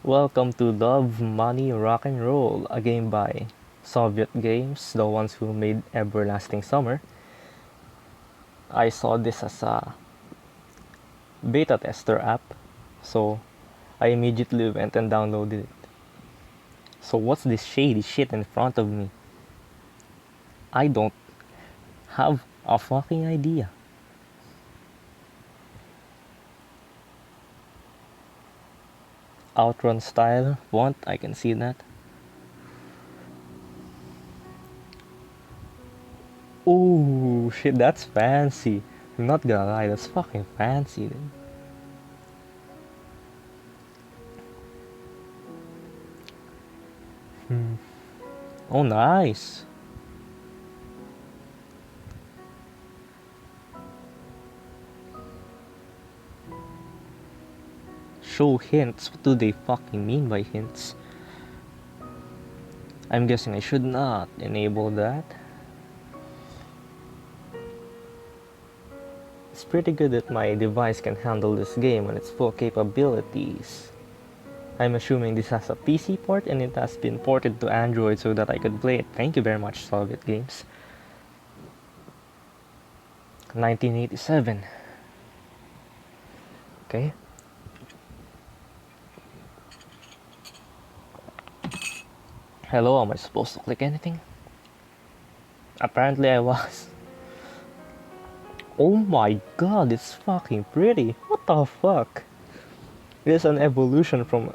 Welcome to Love, Money, Rock and Roll, a game by Soviet Games, the ones who made Everlasting Summer. I saw this as a beta tester app, so I immediately went and downloaded it. So what's this shady shit in front of me? I don't have a fucking idea. Outrun style font, I can see that. Ooh, shit, that's fancy. I'm not gonna lie, that's fucking fancy, dude. Oh, nice. Show hints. What do they fucking mean by hints? I'm guessing I should not enable that. It's pretty good that my device can handle this game and its full capabilities. I'm assuming this has a PC port and it has been ported to Android so that I could play it. Thank you very much, Soviet Games. 1987. Okay. Hello, am I supposed to click anything? Apparently I was. Oh my god, it's fucking pretty. What the fuck? This is an evolution from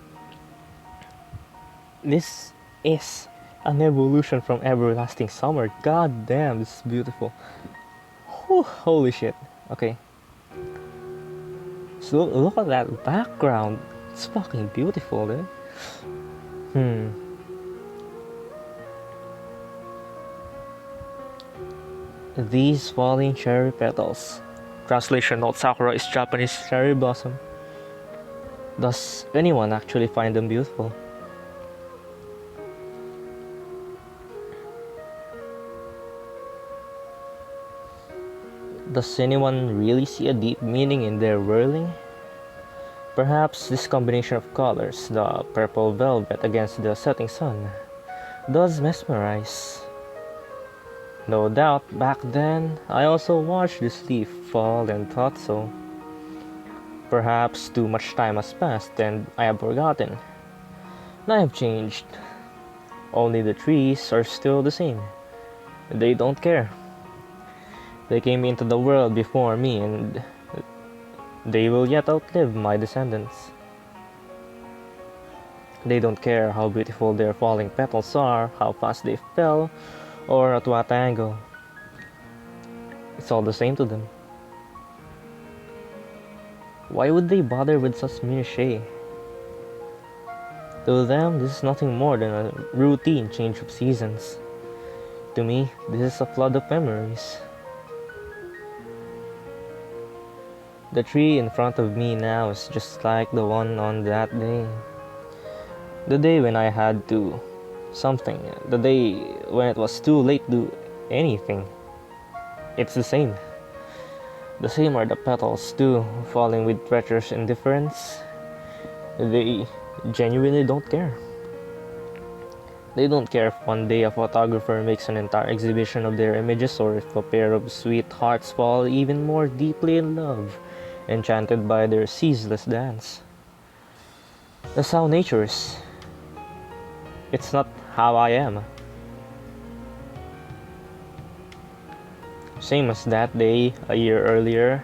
Everlasting Summer. God damn, this is beautiful. Whew, holy shit. Okay. So look at that background. It's fucking beautiful, dude. These falling cherry petals. Translation note: Sakura is Japanese cherry blossom. Does anyone actually find them beautiful? Does anyone really see a deep meaning in their whirling? Perhaps this combination of colors, the purple velvet against the setting sun, does mesmerize. No doubt, back then, I also watched this leaf fall and thought so. Perhaps too much time has passed and I have forgotten. And I have changed. Only the trees are still the same. They don't care. They came into the world before me and they will yet outlive my descendants. They don't care how beautiful their falling petals are, how fast they fell, or at what angle. It's all the same to them. Why would they bother with such minutiae? To them, this is nothing more than a routine change of seasons. To me, this is a flood of memories. The tree in front of me now is just like the one on that day. The day when I had to something. The day when it was too late to do anything. It's the same. The same are the petals too, falling with treacherous indifference. They genuinely don't care. They don't care if one day a photographer makes an entire exhibition of their images or if a pair of sweet hearts fall even more deeply in love, enchanted by their ceaseless dance. That's how nature is. It's not how I am. Same as that day a year earlier.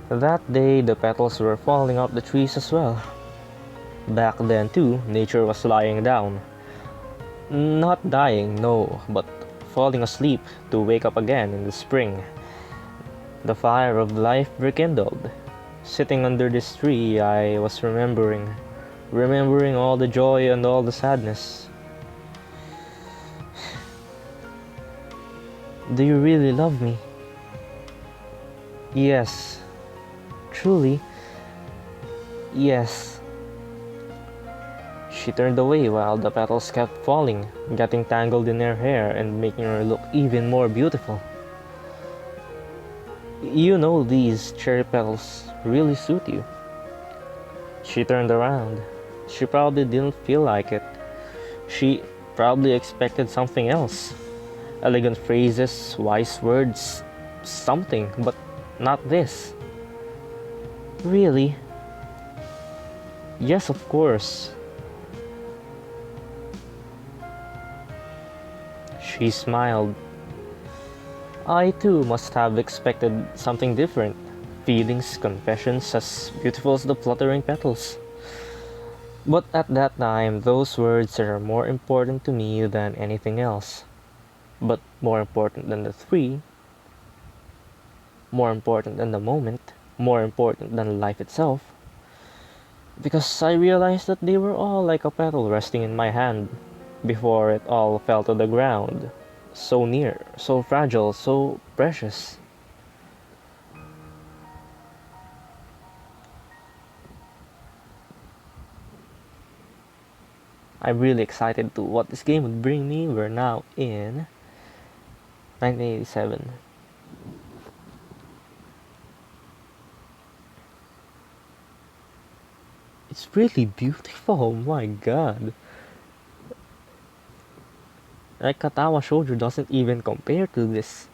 That day the petals were falling off the trees as well. Back then too, nature was lying down. Not dying, no, but falling asleep to wake up again in the spring. The fire of life rekindled. Sitting under this tree, I was remembering all the joy and all the sadness. Do you really love me? Yes. Truly? Yes. She turned away while the petals kept falling, getting tangled in her hair and making her look even more beautiful. You know these cherry petals really suit you. She turned around. She probably didn't feel like it. She probably expected something else. Elegant phrases, wise words, something, but not this. Really? Yes, of course. She smiled. I too must have expected something different. Feelings, confessions, as beautiful as the fluttering petals. But at that time, those words are more important to me than anything else. But more important than the three, more important than the moment, more important than life itself. Because I realized that they were all like a petal resting in my hand before it all fell to the ground. So near, so fragile, so precious. I'm really excited to what this game would bring me. We're now in 1987. It's really beautiful, oh my god. Like Katawa Shoujo doesn't even compare to this.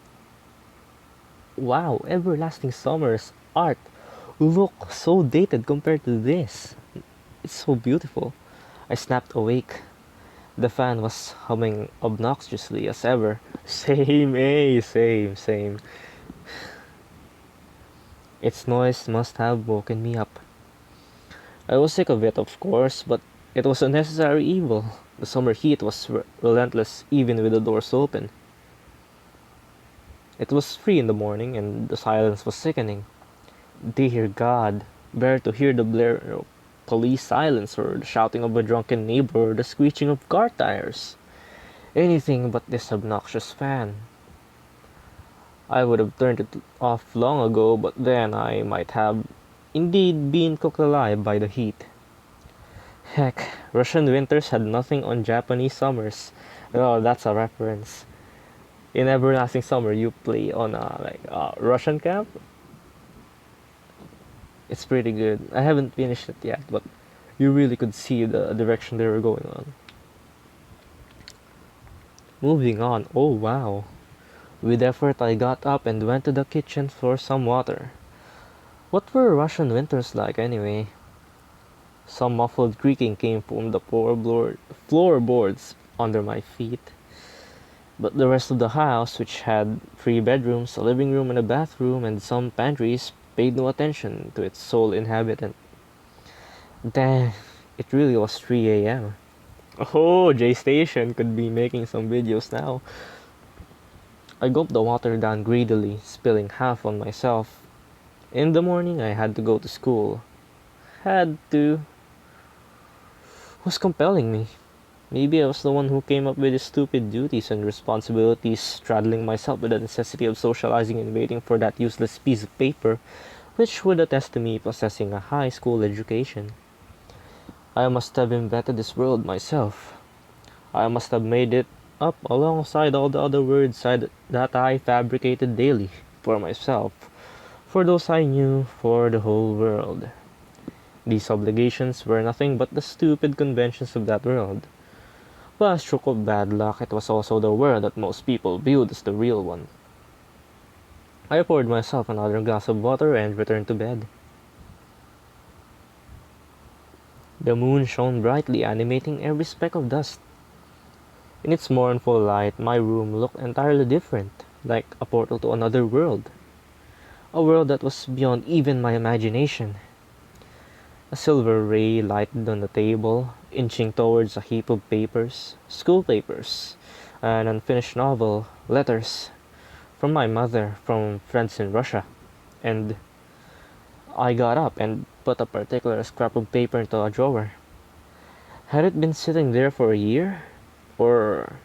Wow, Everlasting Summer's art look so dated compared to this. It's so beautiful. I snapped awake. The fan was humming obnoxiously as ever. Same, same. Its noise must have woken me up. I was sick of it, of course, but it was a necessary evil. The summer heat was relentless even with the doors open. It was 3 in the morning and the silence was sickening. Dear God, bear to hear the blare of police sirens or the shouting of a drunken neighbor or the screeching of car tires. Anything but this obnoxious fan. I would have turned it off long ago, but then I might have indeed been cooked alive by the heat. Heck, Russian winters had nothing on Japanese summers. Oh, that's a reference. In Everlasting Summer, you play on a Russian camp. It's pretty good. I haven't finished it yet, but you really could see the direction they were going on. Moving on. Oh wow. With effort, I got up and went to the kitchen for some water. What were Russian winters like anyway? Some muffled creaking came from the floorboards under my feet. But the rest of the house, which had 3 bedrooms, a living room and a bathroom, and some pantries, paid no attention to its sole inhabitant. Damn, it really was 3 a.m. Oh, J Station could be making some videos now. I gulped the water down greedily, spilling half on myself. In the morning, I had to go to school. Had to. Was compelling me. Maybe I was the one who came up with the stupid duties and responsibilities, straddling myself with the necessity of socializing and waiting for that useless piece of paper, which would attest to me possessing a high school education. I must have invented this world myself. I must have made it up alongside all the other words that I fabricated daily, for myself, for those I knew, for the whole world. These obligations were nothing but the stupid conventions of that world. By a stroke of bad luck, it was also the world that most people viewed as the real one. I poured myself another glass of water and returned to bed. The moon shone brightly, animating every speck of dust. In its mournful light, my room looked entirely different, like a portal to another world. A world that was beyond even my imagination. A silver ray lighted on the table, inching towards a heap of papers, school papers, an unfinished novel, letters, from my mother, from friends in Russia, and I got up and put a particular scrap of paper into a drawer. Had it been sitting there for a year? Or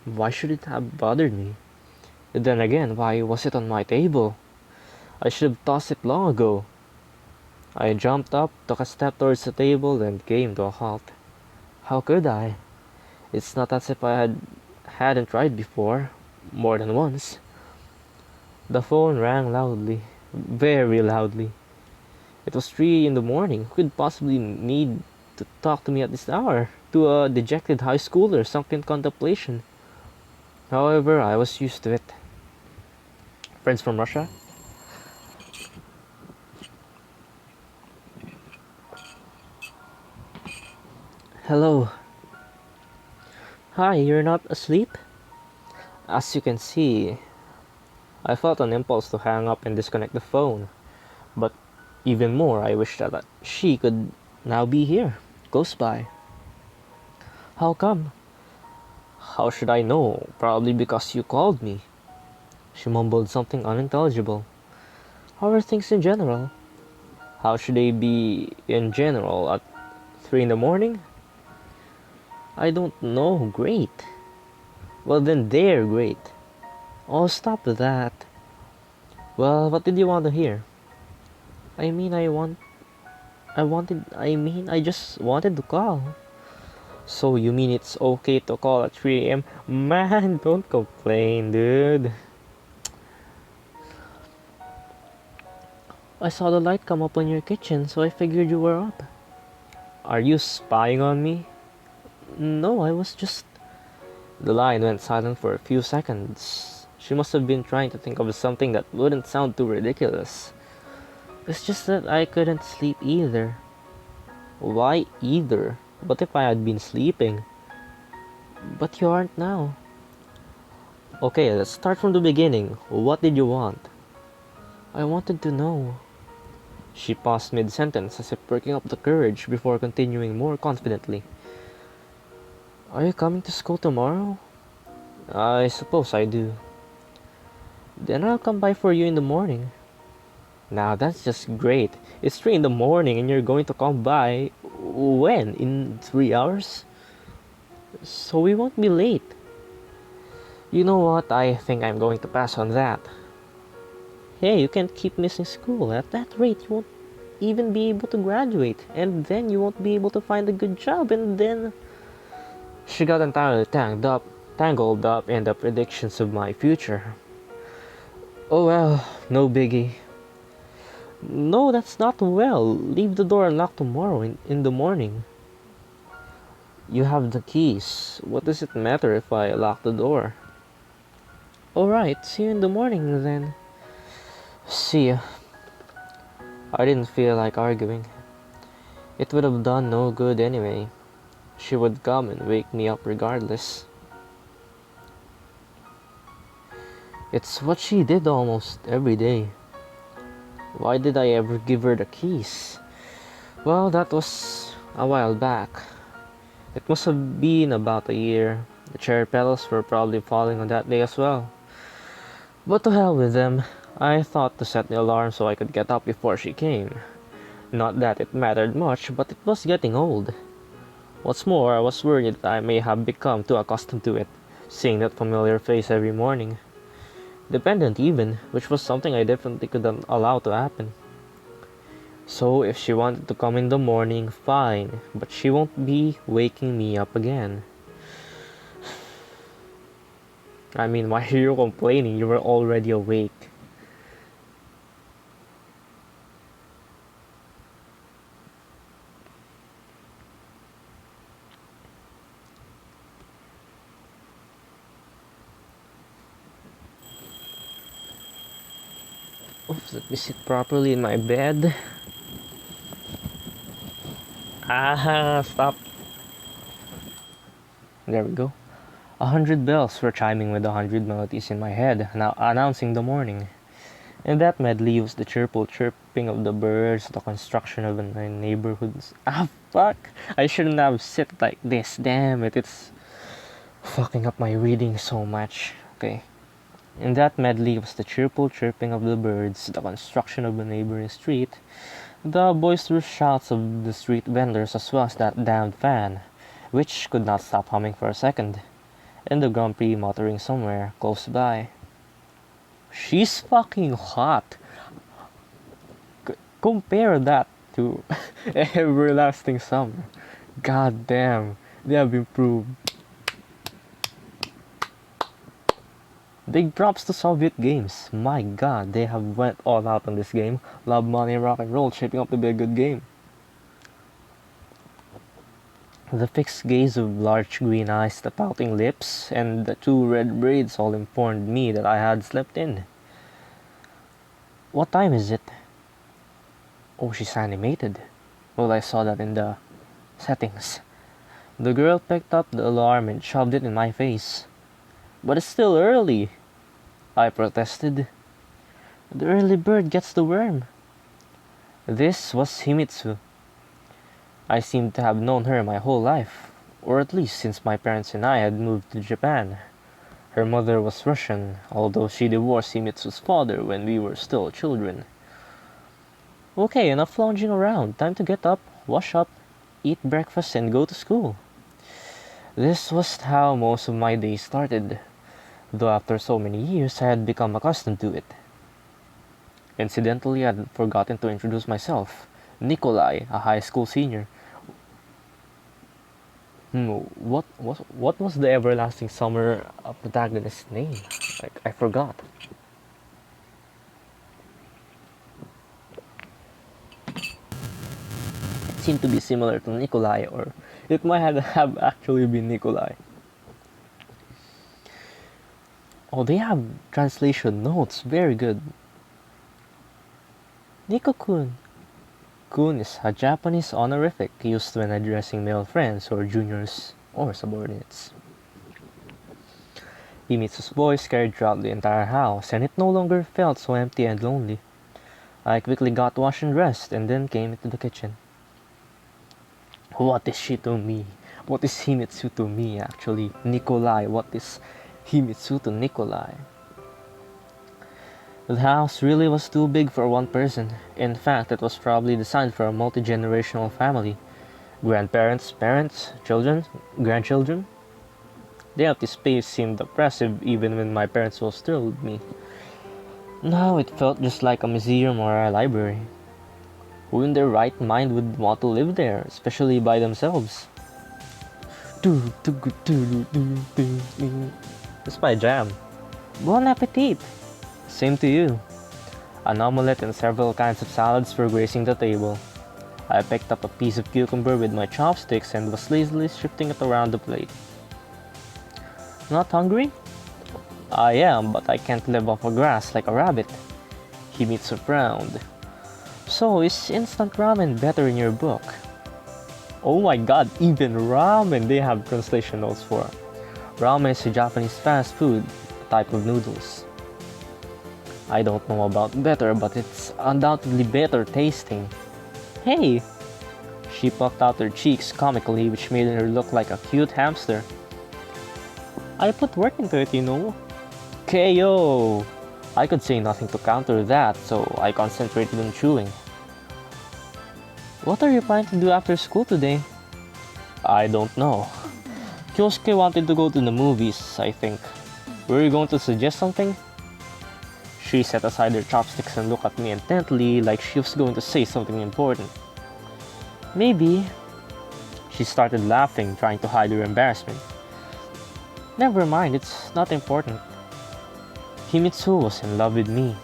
why should it have bothered me? Then again, why was it on my table? I should have tossed it long ago. I jumped up, took a step towards the table, and came to a halt. How could I? It's not as if hadn't tried before, more than once. The phone rang loudly, very loudly. It was 3 in the morning. Who could possibly need to talk to me at this hour? To a dejected high schooler sunk in contemplation. However, I was used to it. Friends from Russia? Hello. Hi, you're not asleep? As you can see, I felt an impulse to hang up and disconnect the phone. But even more, I wish that she could now be here, close by. How come? How should I know? Probably because you called me. She mumbled something unintelligible. How are things in general? How should they be in general at 3 in the morning? I don't know. Great. Well, then they're great. Oh, stop that. Well, what did you want to hear? I mean, I just wanted to call. So you mean it's okay to call at 3 a.m.? Man, don't complain, dude. I saw the light come up in your kitchen, so I figured you were up. Are you spying on me? No, I was just... The line went silent for a few seconds. She must have been trying to think of something that wouldn't sound too ridiculous. It's just that I couldn't sleep either. Why either? What if I had been sleeping? But you aren't now. Okay, let's start from the beginning. What did you want? I wanted to know. She paused mid-sentence as if working up the courage before continuing more confidently. Are you coming to school tomorrow? I suppose I do. Then I'll come by for you in the morning. Now that's just great. It's 3 in the morning and you're going to come by when? In 3 hours? So we won't be late. You know what? I think I'm going to pass on that. Hey, you can't keep missing school. At that rate, you won't even be able to graduate. And then you won't be able to find a good job. And then... She got entirely tangled up in the predictions of my future. Oh well, no biggie. No, that's not well. Leave the door unlocked tomorrow in the morning. You have the keys. What does it matter if I lock the door? Alright, see you in the morning then. See ya. I didn't feel like arguing. It would have done no good anyway. She would come and wake me up regardless. It's what she did almost every day. Why did I ever give her the keys? Well, that was a while back. It must have been about a year. The cherry petals were probably falling on that day as well. But to hell with them. I thought to set the alarm so I could get up before she came. Not that it mattered much, but it was getting old. What's more, I was worried that I may have become too accustomed to it, seeing that familiar face every morning. Dependent even, which was something I definitely couldn't allow to happen. So if she wanted to come in the morning, fine, but she won't be waking me up again. I mean, why are you complaining? You were already awake. Oops, let me sit properly in my bed. Stop. There we go. 100 bells were chiming with 100 melodies in my head, now announcing the morning. And that medley was the cheerful chirping of the birds, the construction of the neighborhoods. Fuck! I shouldn't have sit like this. Damn it, it's fucking up my reading so much. Okay. In that medley was the cheerful chirping of the birds, the construction of the neighboring street, the boisterous shouts of the street vendors, as well as that damned fan, which could not stop humming for a second, and the grumpy muttering somewhere close by. She's fucking hot. Compare that to Everlasting Summer. God damn, they have improved. Big props to Soviet games. My god, they have went all out on this game. Love, money, rock and roll, shaping up to be a good game. The fixed gaze of large green eyes, the pouting lips, and the two red braids all informed me that I had slept in. What time is it? Oh, she's animated. Well, I saw that in the settings. The girl picked up the alarm and shoved it in my face. But it's still early, I protested. The early bird gets the worm. This was Himitsu. I seemed to have known her my whole life, or at least since my parents and I had moved to Japan. Her mother was Russian, although she divorced Himitsu's father when we were still children. Okay, enough lounging around. Time to get up, wash up, eat breakfast, and go to school. This was how most of my days started, though after so many years I had become accustomed to it. Incidentally, I had forgotten to introduce myself. Nikolai, a high school senior. What was the everlasting summer protagonist's name? I forgot. It seemed to be similar to Nikolai, or it might have actually been Nikolai. Oh, they have translation notes. Very good. Niko-kun. Kun is a Japanese honorific used when addressing male friends or juniors or subordinates. Himitsu's voice carried throughout the entire house, and it no longer felt so empty and lonely. I quickly got washed and dressed, and then came into the kitchen. What is she to me? What is Himitsu to me, actually? Nikolai, what is Himitsu to Nikolai? The house really was too big for one person. In fact, it was probably designed for a multi-generational family. Grandparents, parents, children, grandchildren. The empty space seemed oppressive even when my parents were still with me. Now it felt just like a museum or a library. Who in their right mind would want to live there, especially by themselves? It's my jam. Bon appetit! Same to you. An omelette and several kinds of salads were gracing the table. I picked up a piece of cucumber with my chopsticks and was lazily shifting it around the plate. Not hungry? I am, but I can't live off of grass like a rabbit. Himitsu frowned. So, is instant ramen better in your book? Oh my god, even ramen they have translation notes for. Ramen is a Japanese fast food, a type of noodles. I don't know about better, but it's undoubtedly better tasting. Hey! She puffed out her cheeks comically, which made her look like a cute hamster. I put work into it, you know. KO! I could say nothing to counter that, so I concentrated on chewing. What are you planning to do after school today? I don't know. Kyosuke wanted to go to the movies, I think. Were you going to suggest something? She set aside her chopsticks and looked at me intently like she was going to say something important. Maybe. She started laughing, trying to hide her embarrassment. Never mind, it's not important. Himitsu was in love with me.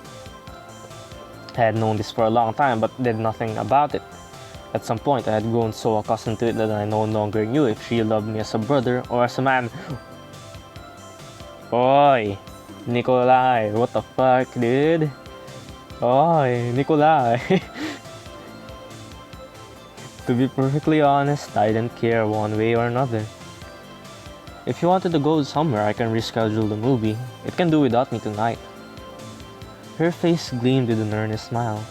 I had known this for a long time but did nothing about it. At some point, I had grown so accustomed to it that I no longer knew if she loved me as a brother or as a man. Oi! Nikolai, what the fuck, dude? Oi, Nikolai! To be perfectly honest, I didn't care one way or another. If you wanted to go somewhere, I can reschedule the movie. It can do without me tonight. Her face gleamed with an earnest smile.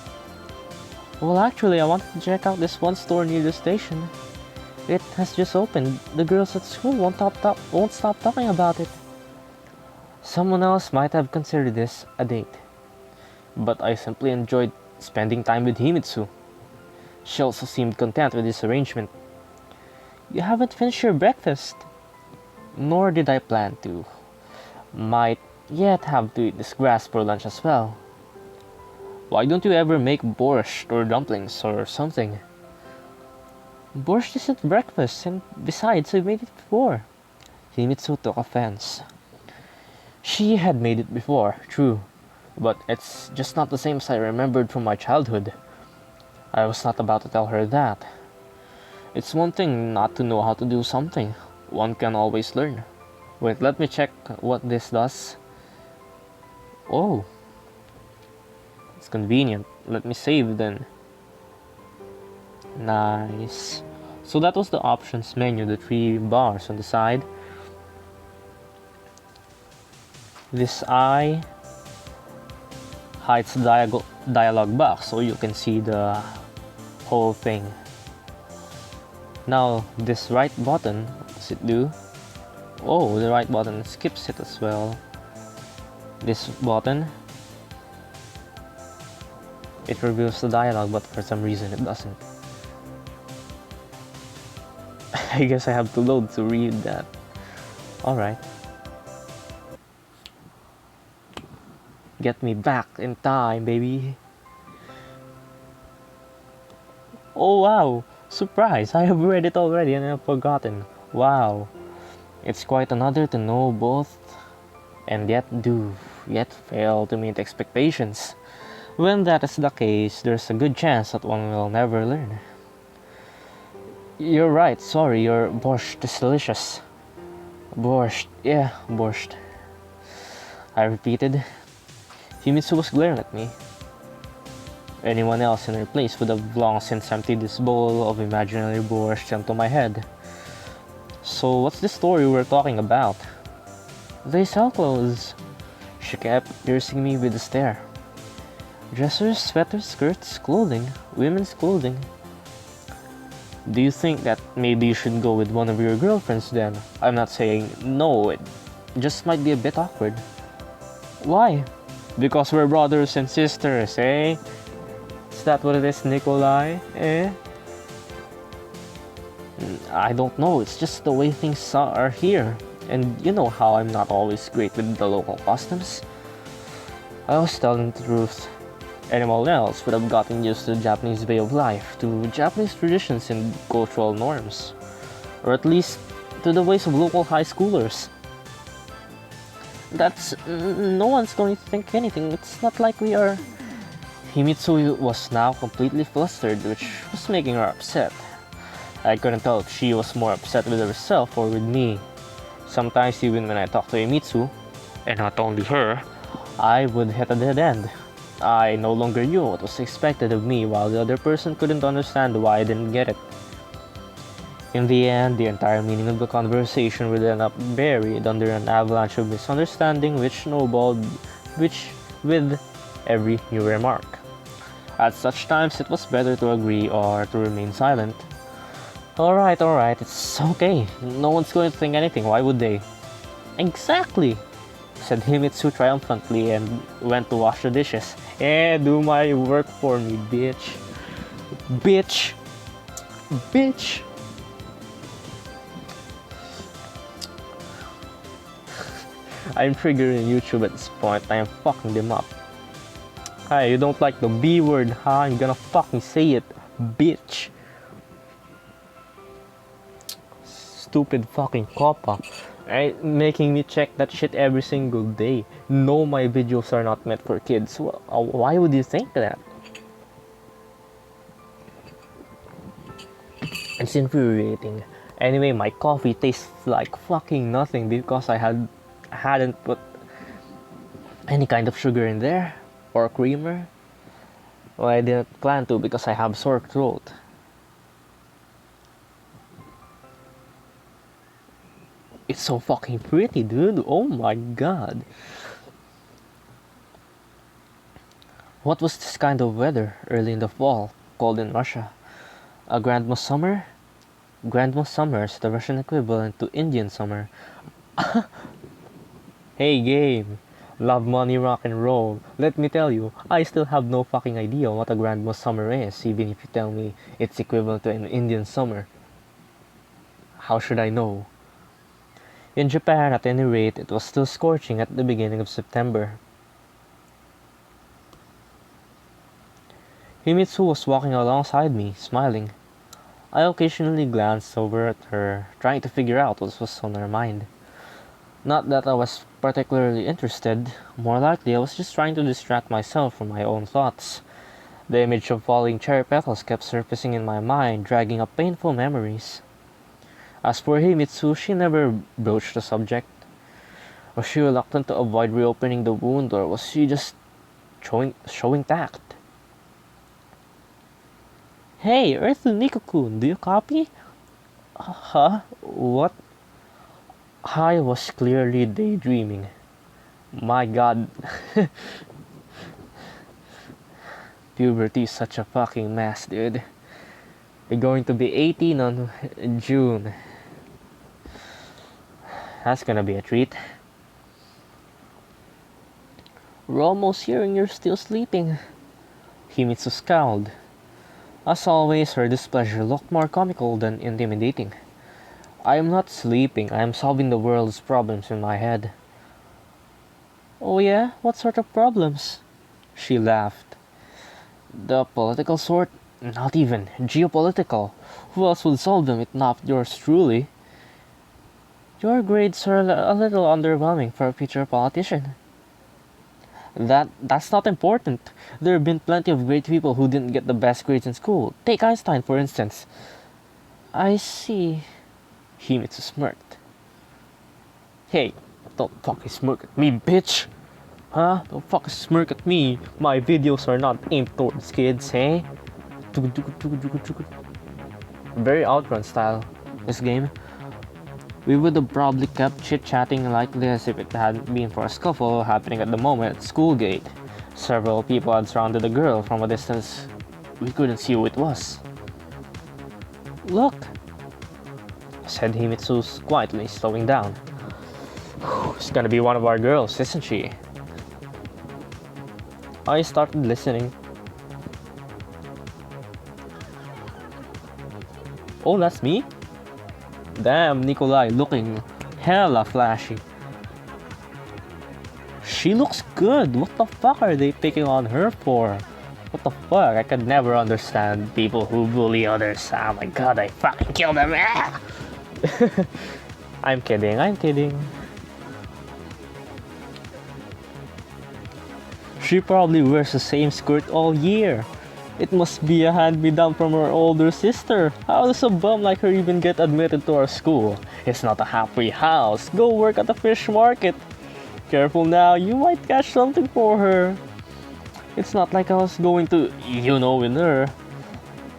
Well, actually, I wanted to check out this one store near the station. It has just opened. The girls at school won't stop talking about it. Someone else might have considered this a date. But I simply enjoyed spending time with Himitsu. She also seemed content with this arrangement. You haven't finished your breakfast. Nor did I plan to. Might yet have to eat this grass for lunch as well. Why don't you ever make borscht or dumplings or something? Borscht isn't breakfast, and besides, I've made it before. Himitsu took offense. She had made it before, true, but it's just not the same as I remembered from my childhood. I was not about to tell her that. It's one thing not to know how to do something. One can always learn. Wait, let me check what this does. Oh, it's convenient. Let me save then. Nice. So that was the options menu, the three bars on the side. This eye hides the dialogue box so you can see the whole thing. Now this right button, what does it do? Oh, the right button skips it as well. This button, it reveals the dialogue, but for some reason it doesn't. I guess I have to load to read that. Alright. Get me back in time, baby. Oh wow! Surprise! I have read it already and I've forgotten. Wow. It's quite another to know both and yet fail to meet expectations. When that is the case, there's a good chance that one will never learn. You're right, sorry, your borscht is delicious. Borscht, yeah, borscht. I repeated. Himitsu was glaring at me. Anyone else in her place would have long since emptied this bowl of imaginary borscht into my head. So what's the story we're talking about? They sell clothes. She kept piercing me with a stare. Dressers, sweaters, skirts, clothing, women's clothing. Do you think that maybe you should go with one of your girlfriends then? I'm not saying no, it just might be a bit awkward. Why? Because we're brothers and sisters, eh? Is that what it is, Nikolai? Eh? I don't know, it's just the way things are here. And you know how I'm not always great with the local customs. I was telling the truth. Anyone else would have gotten used to the Japanese way of life, to Japanese traditions and cultural norms. Or at least, to the ways of local high schoolers. No one's going to think anything, it's not like we are... Himitsu was now completely flustered, which was making her upset. I couldn't tell if she was more upset with herself or with me. Sometimes even when I talked to Himitsu, and not only her, I would hit a dead end. I no longer knew what was expected of me, while the other person couldn't understand why I didn't get it. In the end, the entire meaning of the conversation would end up buried under an avalanche of misunderstanding which snowballed with every new remark. At such times, it was better to agree or to remain silent. Alright, it's okay. No one's going to think anything, why would they? Exactly, said Himitsu triumphantly and went to wash the dishes. Do my work for me, bitch. Bitch. Bitch. I'm triggering YouTube at this point. I am fucking them up. Hey, you don't like the B word, huh? I'm gonna fucking say it, bitch. Stupid fucking coppa. Right? Making me check that shit every single day. No, my videos are not meant for kids. Why would you think that? It's infuriating. Anyway, my coffee tastes like fucking nothing because I hadn't put any kind of sugar in there or creamer. Well, I didn't plan to because I have sore throat. It's so fucking pretty, dude. Oh my god. What was this kind of weather early in the fall, called in Russia? A Grandma summer? Grandma summer is the Russian equivalent to Indian summer. Hey game, love money rock and roll. Let me tell you, I still have no fucking idea what a Grandma summer is, even if you tell me it's equivalent to an Indian summer. How should I know? In Japan, at any rate, it was still scorching at the beginning of September. Himitsu was walking alongside me, smiling. I occasionally glanced over at her, trying to figure out what was on her mind. Not that I was particularly interested, more likely I was just trying to distract myself from my own thoughts. The image of falling cherry petals kept surfacing in my mind, dragging up painful memories. As for Himitsu, she never broached the subject. Was she reluctant to avoid reopening the wound, or was she just showing tact? Hey, Earthly Nikokun, do you copy? Huh? What? I was clearly daydreaming. My god. Puberty is such a fucking mess, dude. You're going to be 18 on June. That's gonna be a treat. We're almost here and you're still sleeping. Himitsu scowled. As always, her displeasure looked more comical than intimidating. I am not sleeping, I am solving the world's problems in my head. Oh yeah? What sort of problems? She laughed. The political sort? Not even. Geopolitical. Who else would solve them if not yours truly? Your grades are a little underwhelming for a future politician. That's not important. There have been plenty of great people who didn't get the best grades in school. Take Einstein, for instance. I see. Himitsu smirked. Hey, don't fucking smirk at me, bitch! Huh? Don't fucking smirk at me. My videos are not aimed towards kids, eh? Very outrun style, this game. We would have probably kept chit-chatting like this if it hadn't been for a scuffle happening at the moment at school gate. Several people had surrounded the girl from a distance. We couldn't see who it was. Look, said Himitsu quietly, slowing down. It's gonna be one of our girls, isn't she? I started listening. Oh, that's me? Damn, Nikolai looking hella flashy. She looks good. What the fuck are they picking on her for? What the fuck? I could never understand people who bully others. Oh my god, I fucking kill them. I'm kidding. She probably wears the same skirt all year. It must be a hand-me-down from her older sister. How does a bum like her even get admitted to our school? It's not a halfway house. Go work at the fish market. Careful now, you might catch something for her. It's not like I was going to, win her.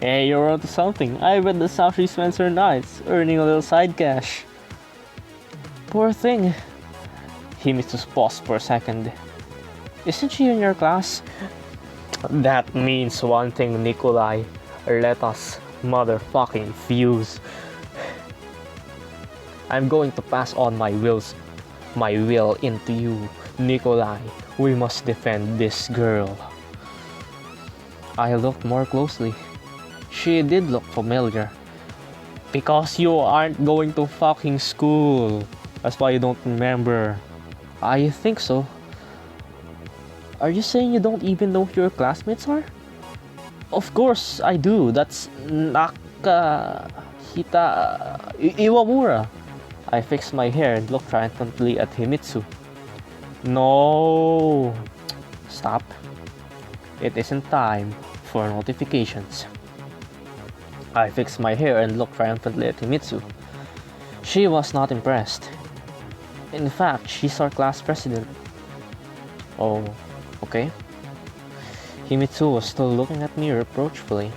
Hey, you're onto something. I bet that's how she spends her nights, earning a little side cash. Poor thing. Himitsu paused for a second. Isn't she in your class? That means one thing, Nikolai. Let us motherfucking fuse. I'm going to pass on my will into you, Nikolai. We must defend this girl. I looked more closely. She did look familiar. Because you aren't going to fucking school. That's why you don't remember. I think so. Are you saying you don't even know who your classmates are? Of course I do. That's Nakahita Iwamura. I fixed my hair and looked triumphantly at Himitsu. No. Stop. It isn't time for notifications. I fixed my hair and looked triumphantly at Himitsu. She was not impressed. In fact, she's our class president. Oh. Okay. Himitsu was still looking at me reproachfully.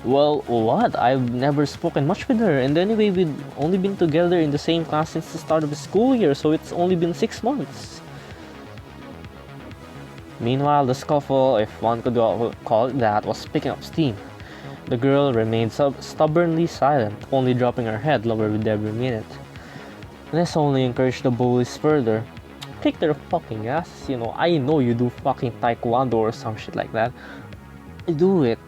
Well, what? I've never spoken much with her, and anyway, we've only been together in the same class since the start of the school year, so it's only been 6 months. Meanwhile, the scuffle, if one could call it that, was picking up steam. The girl remained stubbornly silent, only dropping her head lower with every minute. This only encouraged the bullies further. Kick their fucking asses, I know you do fucking taekwondo or some shit like that. Do it.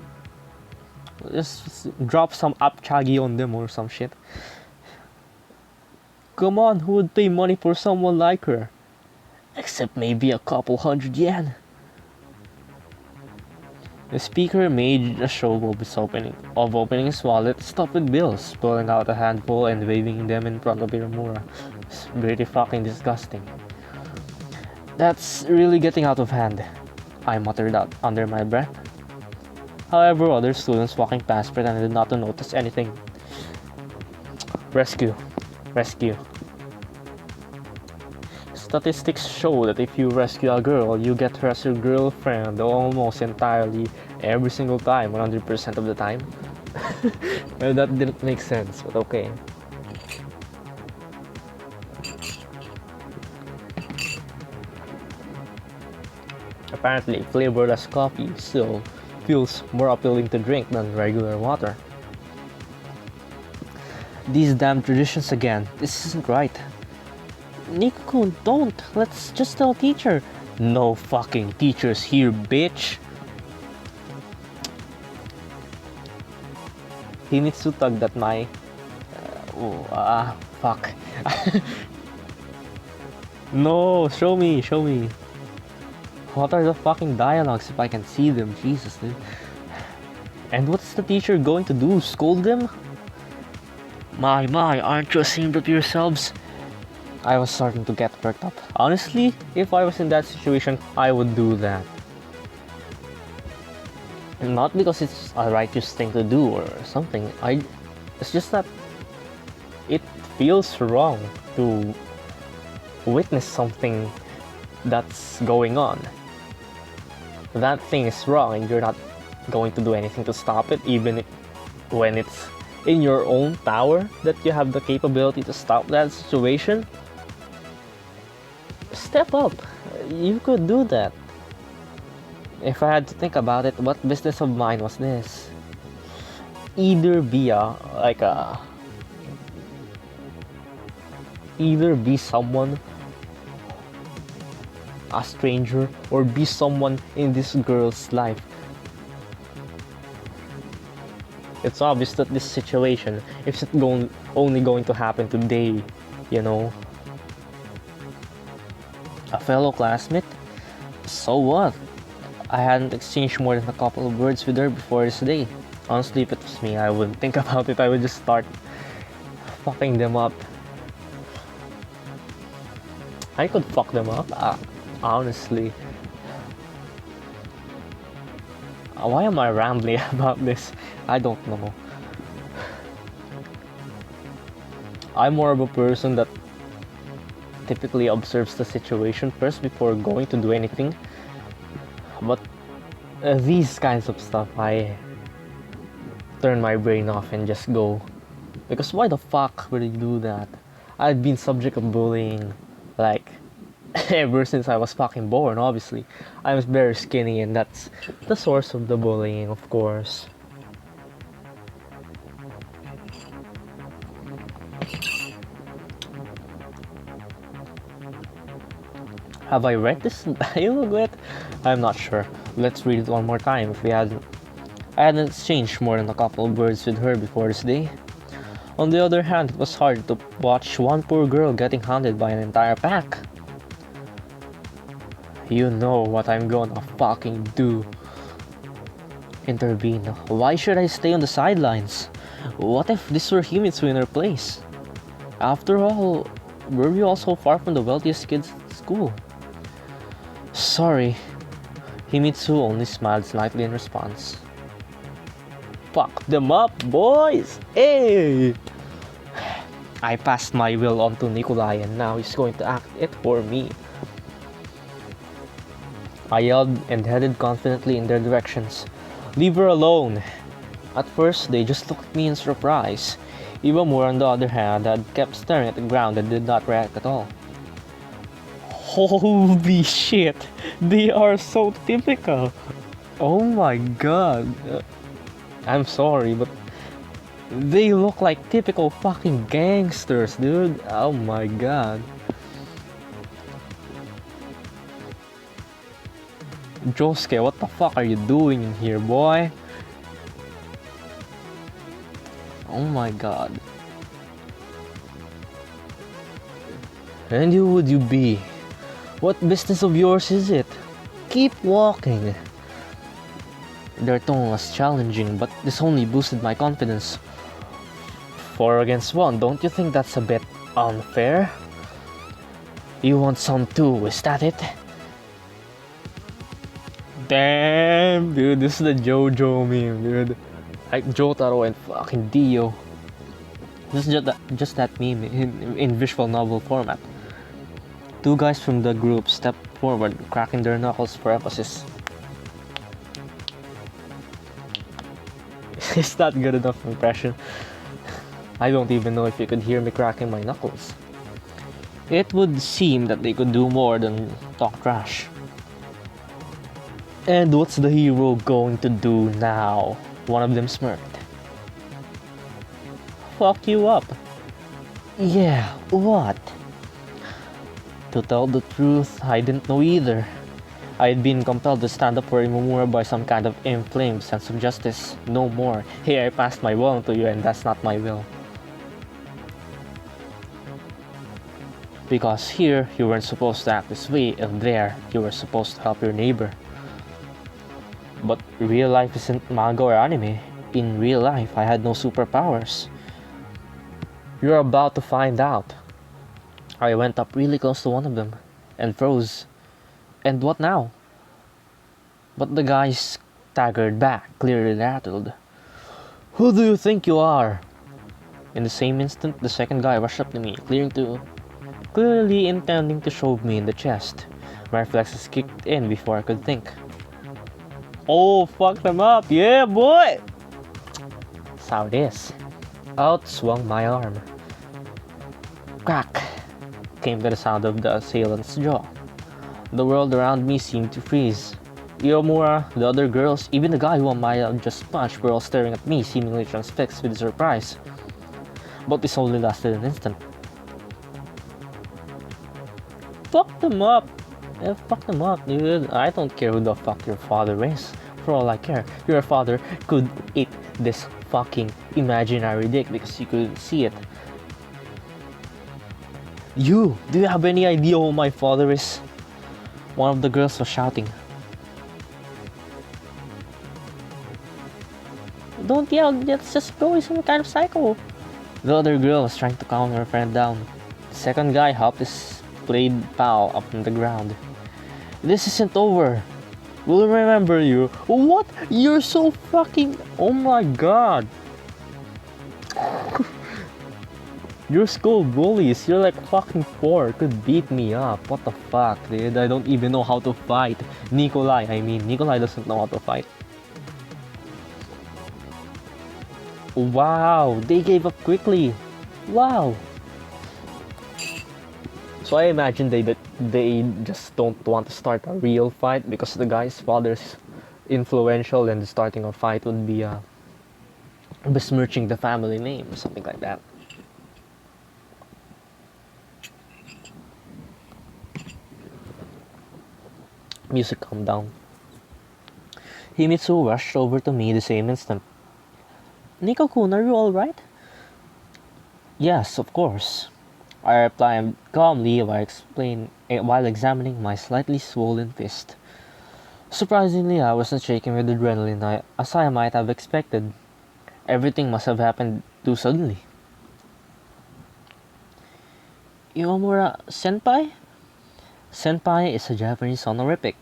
Just drop some apchagi on them or some shit. Come on, who would pay money for someone like her? Except maybe a couple hundred yen. The speaker made a show of opening his wallet, stuffed with bills, pulling out a handful and waving them in front of Iramura. It's pretty fucking disgusting. That's really getting out of hand, I muttered out under my breath. However, other students walking past pretended not to notice anything. Rescue. Rescue. Statistics show that if you rescue a girl, you get her as your girlfriend almost entirely, every single time, 100% of the time. Well, that didn't make sense, but okay. Apparently, flavorless coffee still feels more appealing to drink than regular water. These damn traditions again. This isn't right. Nico-kun, don't. Let's just tell teacher. No fucking teachers here, bitch. He needs to tug that my... fuck. No, show me. What are the fucking dialogues if I can see them? Jesus, dude. And what's the teacher going to do? Scold them? My, aren't you ashamed of yourselves? I was starting to get worked up. Honestly, if I was in that situation, I would do that. And not because it's a righteous thing to do or something. It's just that it feels wrong to witness something that's going on. That thing is wrong and you're not going to do anything to stop it, even when it's in your own power that you have the capability to stop that situation. Step up. You could do that. If I had to think about it, what business of mine was this? Either be someone, a stranger, or be someone in this girl's life. It's obvious that this situation isn't only going to happen today, you know. A fellow classmate? So what? I hadn't exchanged more than a couple of words with her before this day. Honestly, if it was me, I wouldn't think about it. I would just start fucking them up. I could fuck them up, honestly. Why am I rambling about this? I don't know. I'm more of a person that typically observes the situation first before going to do anything. But these kinds of stuff, I turn my brain off and just go. Because why the fuck would you do that? I've been subject of bullying, like, ever since I was fucking born, obviously. I was very skinny and that's the source of the bullying, of course. Have I read this dialogue yet? I'm not sure. Let's read it one more time if we hadn't. I hadn't exchanged more than a couple of words with her before this day. On the other hand, it was hard to watch one poor girl getting hunted by an entire pack. You know what I'm gonna fucking do. Intervene. Why should I stay on the sidelines? What if this were Himitsu in her place? After all, were we all so far from the wealthiest kids at school? Sorry. Himitsu only smiled slightly in response. Fuck them up, boys! Hey! I passed my will on to Nikolai and now he's going to act it for me. I yelled and headed confidently in their directions. Leave her alone! At first, they just looked at me in surprise. Iwamura, on the other hand, had kept staring at the ground and did not react at all. Holy shit! They are so typical! Oh my god! I'm sorry, but they look like typical fucking gangsters, dude. Oh my god. Josuke, what the fuck are you doing in here, boy? Oh my god. And who would you be? What business of yours is it? Keep walking. Their tone was challenging, but this only boosted my confidence. 4 against 1, don't you think that's a bit unfair? You want some too, is that it? Damn, dude, this is the JoJo meme, dude. Like Jotaro and fucking Dio. This is just that meme in visual novel format. Two guys from the group step forward, cracking their knuckles for emphasis. Is that good enough impression? I don't even know if you could hear me cracking my knuckles. It would seem that they could do more than talk trash. And what's the hero going to do now? One of them smirked. Fuck you up. Yeah, what? To tell the truth, I didn't know either. I had been compelled to stand up for Imamura by some kind of inflamed sense of justice. No more. Hey, I passed my will to you and that's not my will. Because here, you weren't supposed to act this way, and there, you were supposed to help your neighbor. But real life isn't manga or anime. In real life, I had no superpowers. You're about to find out. I went up really close to one of them, and froze. And what now? But the guy staggered back, clearly rattled. Who do you think you are? In the same instant, the second guy rushed up to me, clearly intending to shove me in the chest. My reflexes kicked in before I could think. Oh, fuck them up, yeah, boy! That's how it is. Out swung my arm. Crack! Came to the sound of the assailant's jaw. The world around me seemed to freeze. Iomura, the other girls, even the guy who I might have just punched were all staring at me, seemingly transfixed with surprise. But this only lasted an instant. Fuck them up! Yeah, fuck them up, dude. I don't care who the fuck your father is. For all I care, your father could eat this fucking imaginary dick because you couldn't see it. Do you have any idea who my father is? One of the girls was shouting. Don't yell, that's just Bro, he's some kind of psycho. The other girl was trying to calm her friend down. The second guy helped his blade pal up on the ground. This isn't over. We'll remember you. What? You're so fucking... Oh my god. You're school bullies. You're like fucking 4. Could beat me up. What the fuck, dude? I don't even know how to fight. Nikolai doesn't know how to fight. Wow, they gave up quickly. Wow. So I imagine they just don't want to start a real fight because the guy's father's influential and starting a fight would be besmirching the family name or something like that. Music calmed down. Himitsu rushed over to me the same instant. Nico-kun, are you alright? Yes, of course. I replied calmly while examining my slightly swollen fist. Surprisingly, I wasn't shaking with adrenaline as I might have expected. Everything must have happened too suddenly. Iomura senpai? Senpai is a Japanese honorific.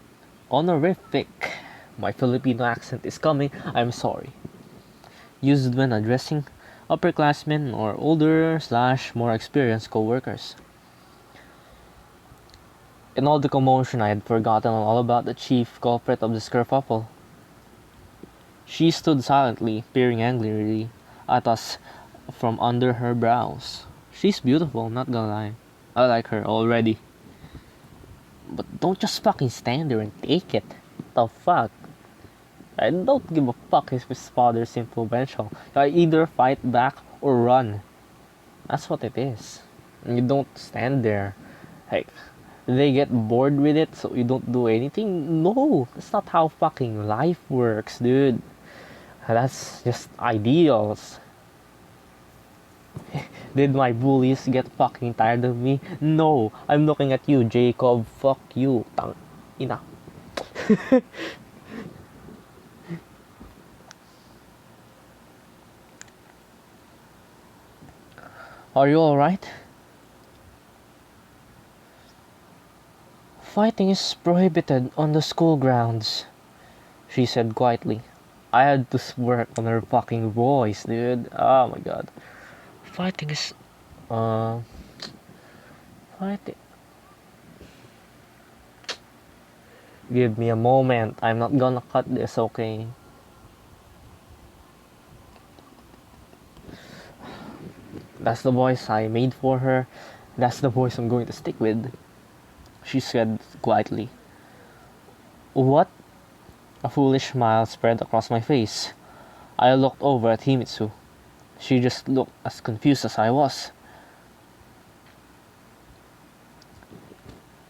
My Filipino accent is coming, I'm sorry. Used when addressing upperclassmen or older / more experienced co-workers. In all the commotion, I had forgotten all about the chief culprit of this kerfuffle. She stood silently, peering angrily at us from under her brows. She's beautiful, not gonna lie. I like her already. But don't just fucking stand there and take it. The fuck? I don't give a fuck if his father's influential. I either fight back or run. That's what it is. You don't stand there. Like, they get bored with it so you don't do anything? No, that's not how fucking life works, dude. That's just ideals. Did my bullies get fucking tired of me? No, I'm looking at you, Jacob. Fuck you, tang ina. Are you alright? Fighting is prohibited on the school grounds, she said quietly. I had to work on her fucking voice, dude. Oh my god. Fighting is... Uh... Fighting... Give me a moment. I'm not gonna cut this, okay? That's the voice I made for her. That's the voice I'm going to stick with, she said quietly. What? A foolish smile spread across my face. I looked over at Himitsu. She just looked as confused as I was.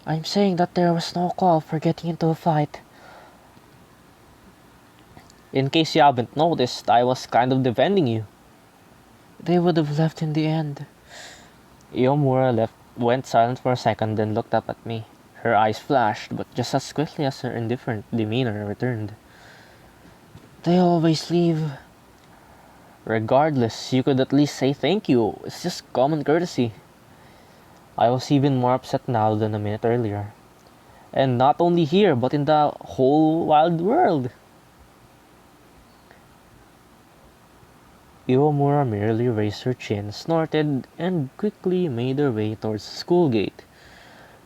I'm saying that there was no call for getting into a fight. In case you haven't noticed, I was kind of defending you. They would have left in the end. Iomura went silent for a second, then looked up at me. Her eyes flashed, but just as quickly as her indifferent demeanor returned. They always leave. Regardless, you could at least say thank you. It's just common courtesy. I was even more upset now than a minute earlier. And not only here, but in the whole wild world. Iwamura merely raised her chin, snorted, and quickly made her way towards the school gate.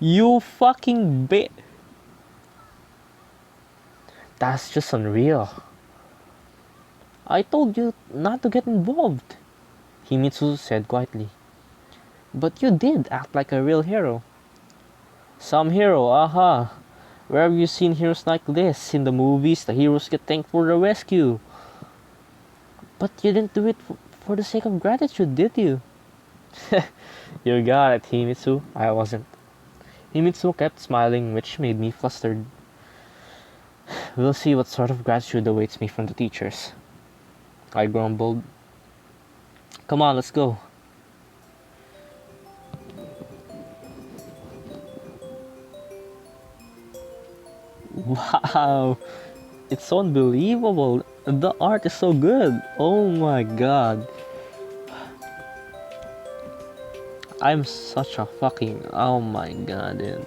You fucking bit! That's just unreal. I told you not to get involved, Himitsu said quietly. But you did act like a real hero. Some hero, aha. Where have you seen heroes like this? In the movies, the heroes get thanked for the rescue. But you didn't do it for the sake of gratitude, did you? You got it, Himitsu. I wasn't. Himitsu kept smiling, which made me flustered. We'll see what sort of gratitude awaits me from the teachers, I grumbled. Come on, let's go. Wow, it's unbelievable. The art is so good. Oh my god. I'm such a fucking... Oh my god, dude.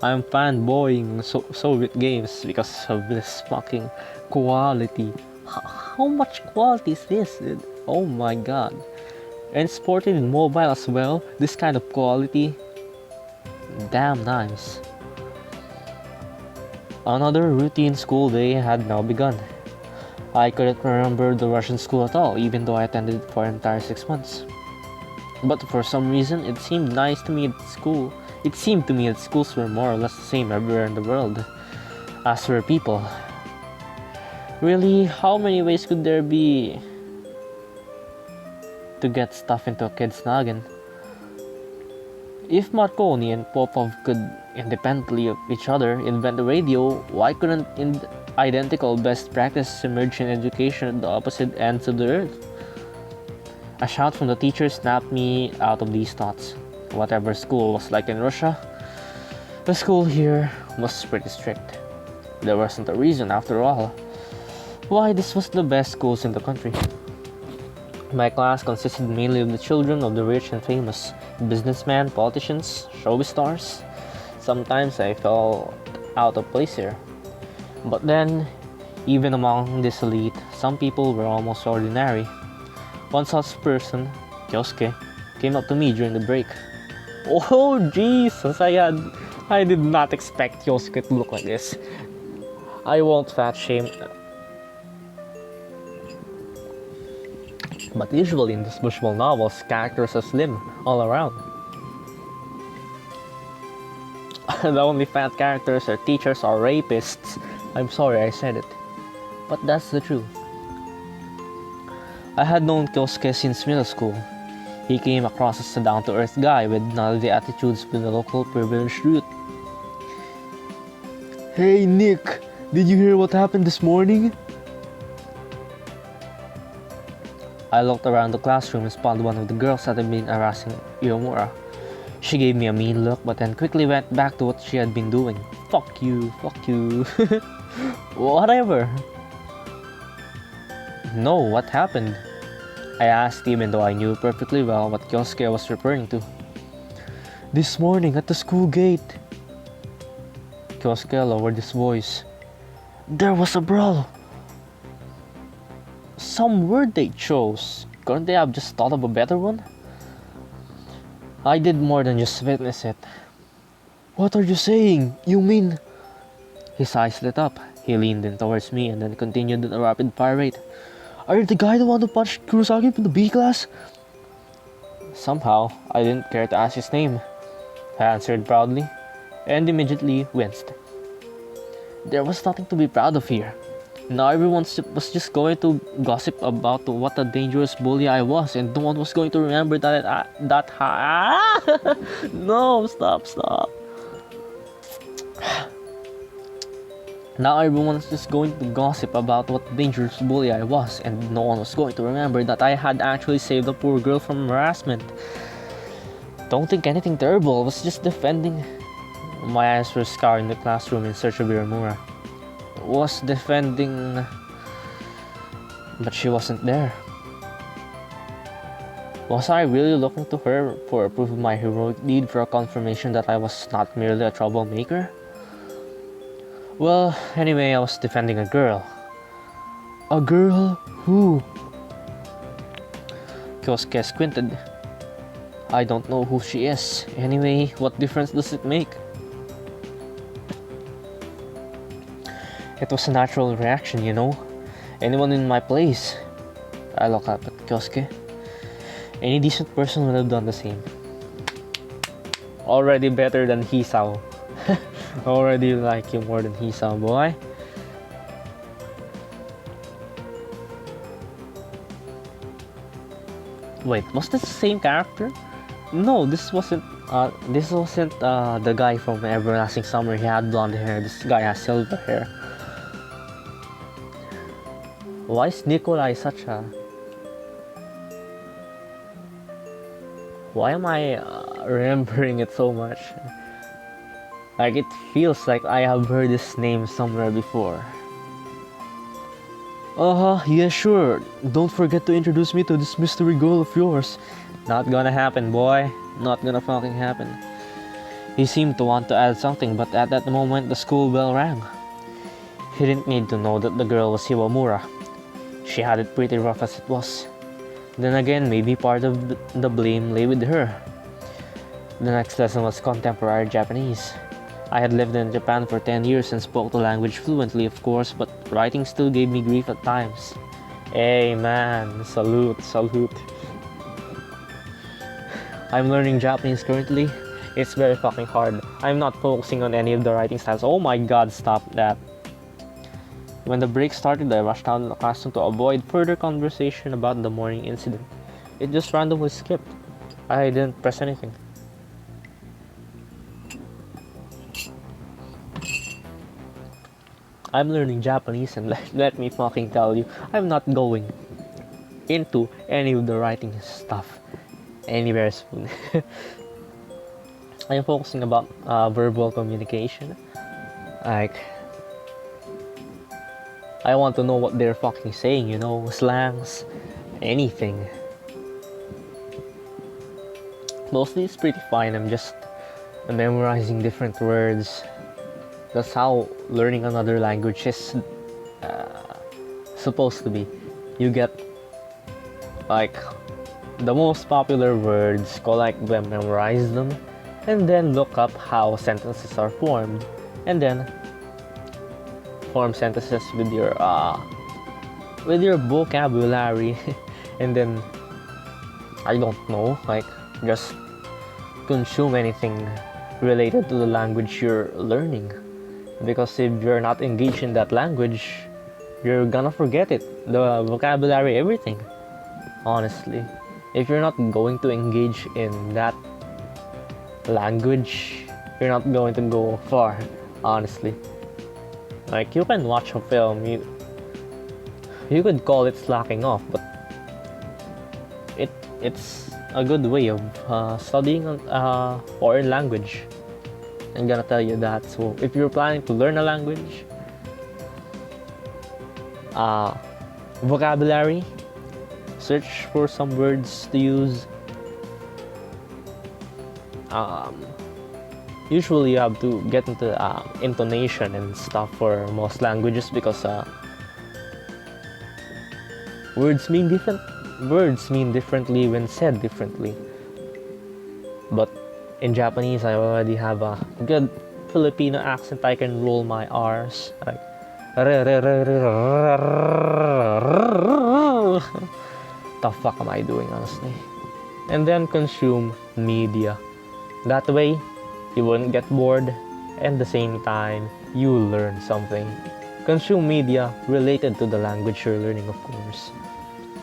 I'm fanboying Soviet games because of this fucking quality. How much quality is this, dude? Oh my god. And sported in mobile as well. This kind of quality. Damn nice. Another routine school day had now begun. I couldn't remember the Russian school at all, even though I attended it for an entire 6 months. But for some reason, it seemed nice to me at school. It seemed to me that schools were more or less the same everywhere in the world. As for people, really, how many ways could there be to get stuff into a kid's noggin? If Marconi and Popov could independently of each other invent the radio, why couldn't identical best practices emerge in education at the opposite ends of the earth? A shout from the teacher snapped me out of these thoughts. Whatever school was like in Russia, the school here was pretty strict. There wasn't a reason, after all, why this was the best schools in the country. My class consisted mainly of the children of the rich and famous, businessmen, politicians, showbiz stars. Sometimes I felt out of place here. But then, even among this elite, some people were almost ordinary. One such person, Kyosuke, came up to me during the break. Oh Jesus, I did not expect Kyosuke to look like this. I won't fat shame. But usually in these visual novels, characters are slim all around. The only fat characters are teachers or rapists. I'm sorry I said it, but that's the truth. I had known Kyosuke since middle school. He came across as a down-to-earth guy with none of the attitudes of the local privileged youth. Hey Nick, did you hear what happened this morning? I looked around the classroom and spotted one of the girls that had been harassing Iomura. She gave me a mean look, but then quickly went back to what she had been doing. Fuck you, fuck you. Whatever. No, what happened? I asked even though I knew perfectly well what Kyosuke was referring to. This morning at the school gate. Kyosuke lowered his voice. There was a brawl. Some word they chose. Couldn't they have just thought of a better one? I did more than just witness it. What are you saying? You mean... His eyes lit up. He leaned in towards me and then continued at a rapid fire rate. Are you the guy the one who punched Kurosaki from the B class? Somehow, I didn't care to ask his name. I answered proudly, and immediately winced. There was nothing to be proud of here. Now everyone was just going to gossip about what a dangerous bully I was, and no one was going to remember No, stop. Now everyone's just going to gossip about what dangerous bully I was, and no one was going to remember that I had actually saved a poor girl from harassment. Don't think anything terrible, I was just defending. My eyes were scouring the classroom in search of Iramura. Was defending... But she wasn't there. Was I really looking to her for proof of my heroic deed, for a confirmation that I was not merely a troublemaker? Well, anyway, I was defending a girl. A girl? Who? Kyosuke squinted. I don't know who she is. Anyway, what difference does it make? It was a natural reaction, you know. Anyone in my place. I looked up at Kyosuke. Any decent person would have done the same. Already better than Hisao. Already like you more than Hisao, boy. Wait, was this the same character? No, this wasn't the guy from Everlasting Summer. He had blonde hair. This guy has silver hair. Why is Nikolai such a... Why am I remembering it so much? Like, it feels like I have heard this name somewhere before. Yeah, sure. Don't forget to introduce me to this mystery girl of yours. Not gonna happen, boy. Not gonna fucking happen. He seemed to want to add something, but at that moment the school bell rang. He didn't need to know that the girl was Iwamura. She had it pretty rough as it was. Then again, maybe part of the blame lay with her. The next lesson was contemporary Japanese. I had lived in Japan for 10 years and spoke the language fluently, of course, but writing still gave me grief at times. Hey man, salute. I'm learning Japanese currently. It's very fucking hard. I'm not focusing on any of the writing styles. Oh my god, stop that. When the break started, I rushed out of the classroom to avoid further conversation about the morning incident. It just randomly skipped. I didn't press anything. I'm learning Japanese, and let me fucking tell you, I'm not going into any of the writing stuff anywhere soon. I'm focusing about verbal communication. Like, I want to know what they're fucking saying, you know, slangs, anything. Mostly it's pretty fine, I'm just memorizing different words. That's how learning another language is supposed to be. You get like the most popular words, collect them, memorize them, and then look up how sentences are formed, and then form sentences with your vocabulary, and then I don't know, like just consume anything related to the language you're learning. Because if you're not engaged in that language, you're gonna forget it, the vocabulary, everything. Honestly, if you're not going to engage in that language, you're not going to go far, honestly. Like, you can watch a film, you could call it slacking off, but it's a good way of studying a foreign language. I'm gonna tell you that. So if you're planning to learn a language, vocabulary, search for some words to use. Um, Usually you have to get into intonation and stuff for most languages because words mean different. Words mean differently when said differently. But in Japanese, I already have a good Filipino accent. I can roll my R's like. The fuck am I doing, honestly? And then consume media. That way, you wouldn't get bored, and at the same time, you learn something. Consume media related to the language you're learning, of course.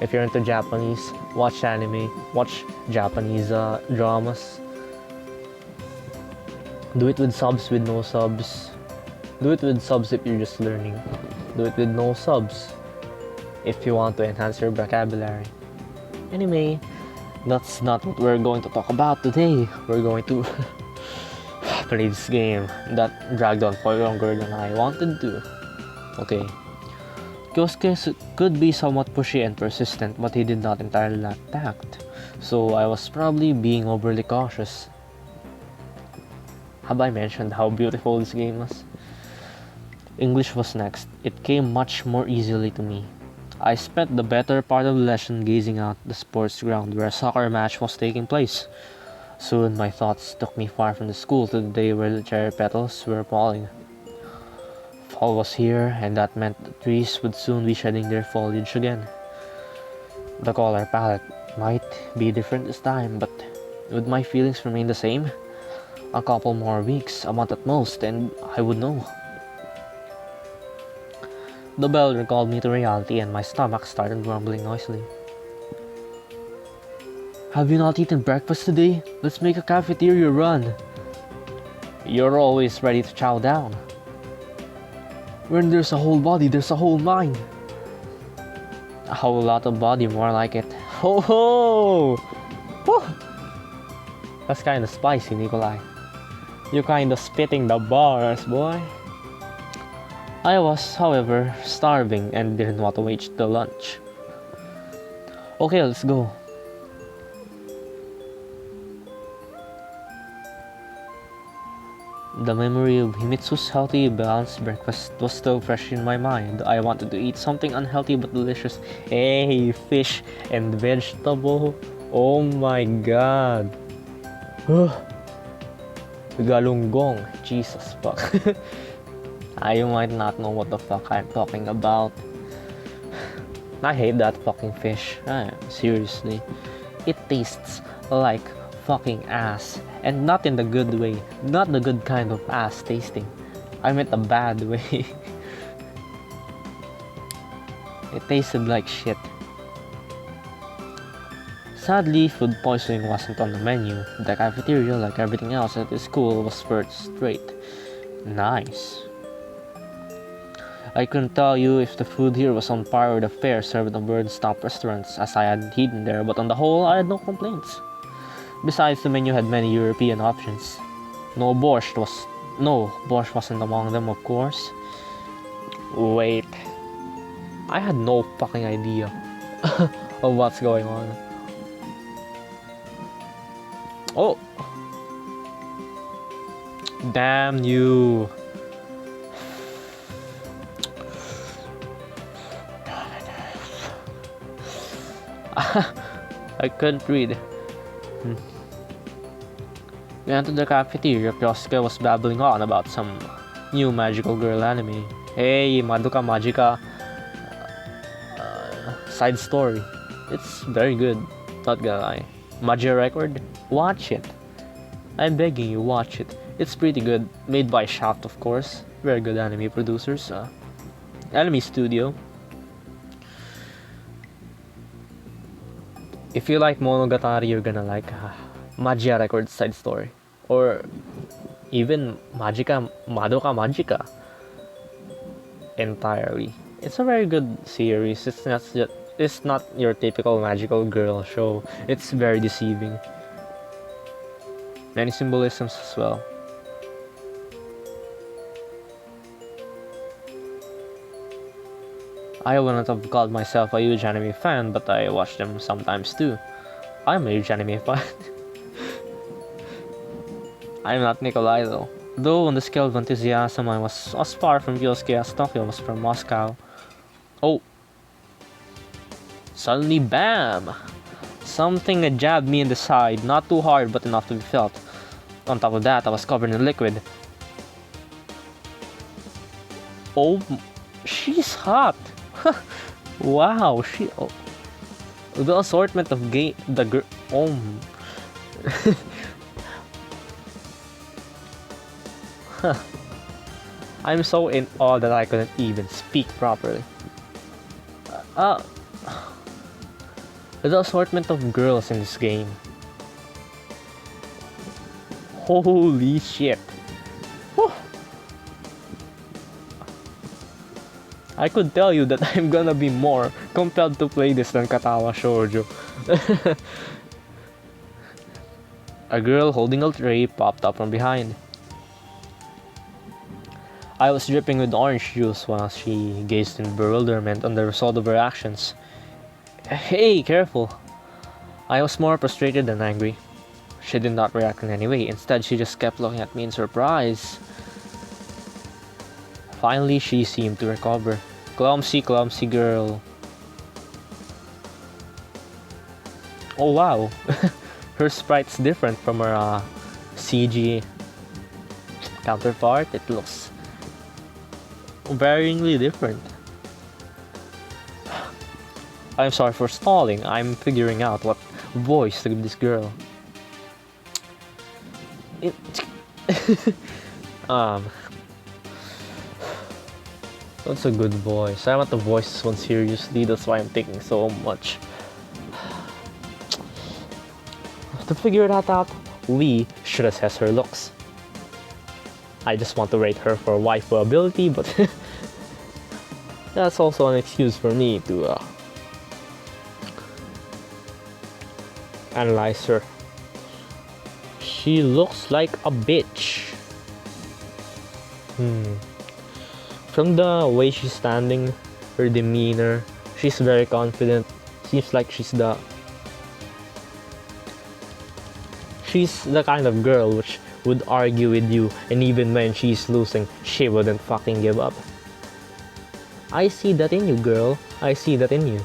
If you're into Japanese, watch anime, watch Japanese dramas. Do it with subs, with no subs. Do it with subs if you're just learning. Do it with no subs if you want to enhance your vocabulary. Anyway, that's not what we're going to talk about today. We're going to play this game that dragged on for longer than I wanted to. Okay. Kyosuke could be somewhat pushy and persistent, but he did not entirely lack tact. So I was probably being overly cautious. Have I mentioned how beautiful this game was? English was next. It came much more easily to me. I spent the better part of the lesson gazing out the sports ground where a soccer match was taking place. Soon my thoughts took me far from the school to the day where the cherry petals were falling. Fall was here, and that meant the trees would soon be shedding their foliage again. The color palette might be different this time, but would my feelings remain the same? A couple more weeks, a month at most, and I would know. The bell recalled me to reality, and my stomach started grumbling noisily. Have you not eaten breakfast today? Let's make a cafeteria run. You're always ready to chow down. When there's a whole body, there's a whole mind. A whole lot of body, more like it. Ho ho! Woo! That's kinda spicy, Nikolai. You're kinda spitting the bars, boy. I was, however, starving and didn't want to wait till lunch. Okay, let's go. The memory of Himitsu's healthy, balanced breakfast was still fresh in my mind. I wanted to eat something unhealthy but delicious. Hey, fish and vegetable. Oh my god. Galunggong. Jesus fuck. You might not know what the fuck I'm talking about. I hate that fucking fish. Seriously. It tastes like fucking ass. And not in the good way. Not the good kind of ass tasting. I meant the bad way. It tasted like shit. Sadly, food poisoning wasn't on the menu. The cafeteria, like everything else at the school, was first rate. Nice. I couldn't tell you if the food here was on par with the fare served at the bird-stop restaurants, as I had eaten there, but on the whole, I had no complaints. Besides, the menu had many European options. Borscht wasn't among them, of course. Wait. I had no fucking idea of what's going on. Oh! Damn you! I couldn't read. We entered the cafeteria. Kyosuke was babbling on about some new magical girl anime. Hey, Madoka Magica side story. It's very good, not gonna lie. Magia Record? Watch it. I'm begging you, watch it. It's pretty good. Made by Shaft, of course. Very good anime producers. Anime studio. If you like Monogatari, you're gonna like Magia Record side story. Or even Madoka Magica entirely. It's a very good series. It's not your typical magical girl show. It's very deceiving. Many symbolisms as well. I wouldn't have called myself a huge anime fan, but I watch them sometimes too. I'm a huge anime fan. I'm not Nikolai though. Though on the scale of enthusiasm, I was as far from Yosuke as Tokyo was from Moscow. Oh, suddenly bam! Something jabbed me in the side, not too hard but enough to be felt. On top of that, I was covered in liquid. Oh, she's hot! Wow, the assortment of the girl. Oh. I'm so in awe that I couldn't even speak properly. Uh, the assortment of girls in this game. Holy shit. Whew. I could tell you that I'm gonna be more compelled to play this than Katawa Shoujo. A girl holding a tray popped up from behind. I was dripping with orange juice while she gazed in bewilderment on the result of her actions. Hey, careful! I was more frustrated than angry. She did not react in any way. Instead, she just kept looking at me in surprise. Finally, she seemed to recover. Clumsy, clumsy girl. Oh wow! Her sprite's different from her CG counterpart. It looks varyingly different. I'm sorry for stalling. I'm figuring out what voice to give this girl. That's a good voice. I want to voice this one seriously. That's why I'm taking so much. To figure that out, we should assess her looks. I just want to rate her for waifu ability, but that's also an excuse for me to analyze her. She looks like a bitch. From the way she's standing, her demeanor, she's very confident. Seems like she's the kind of girl which would argue with you, and even when she's losing, she wouldn't fucking give up. I see that in you, girl. I see that in you.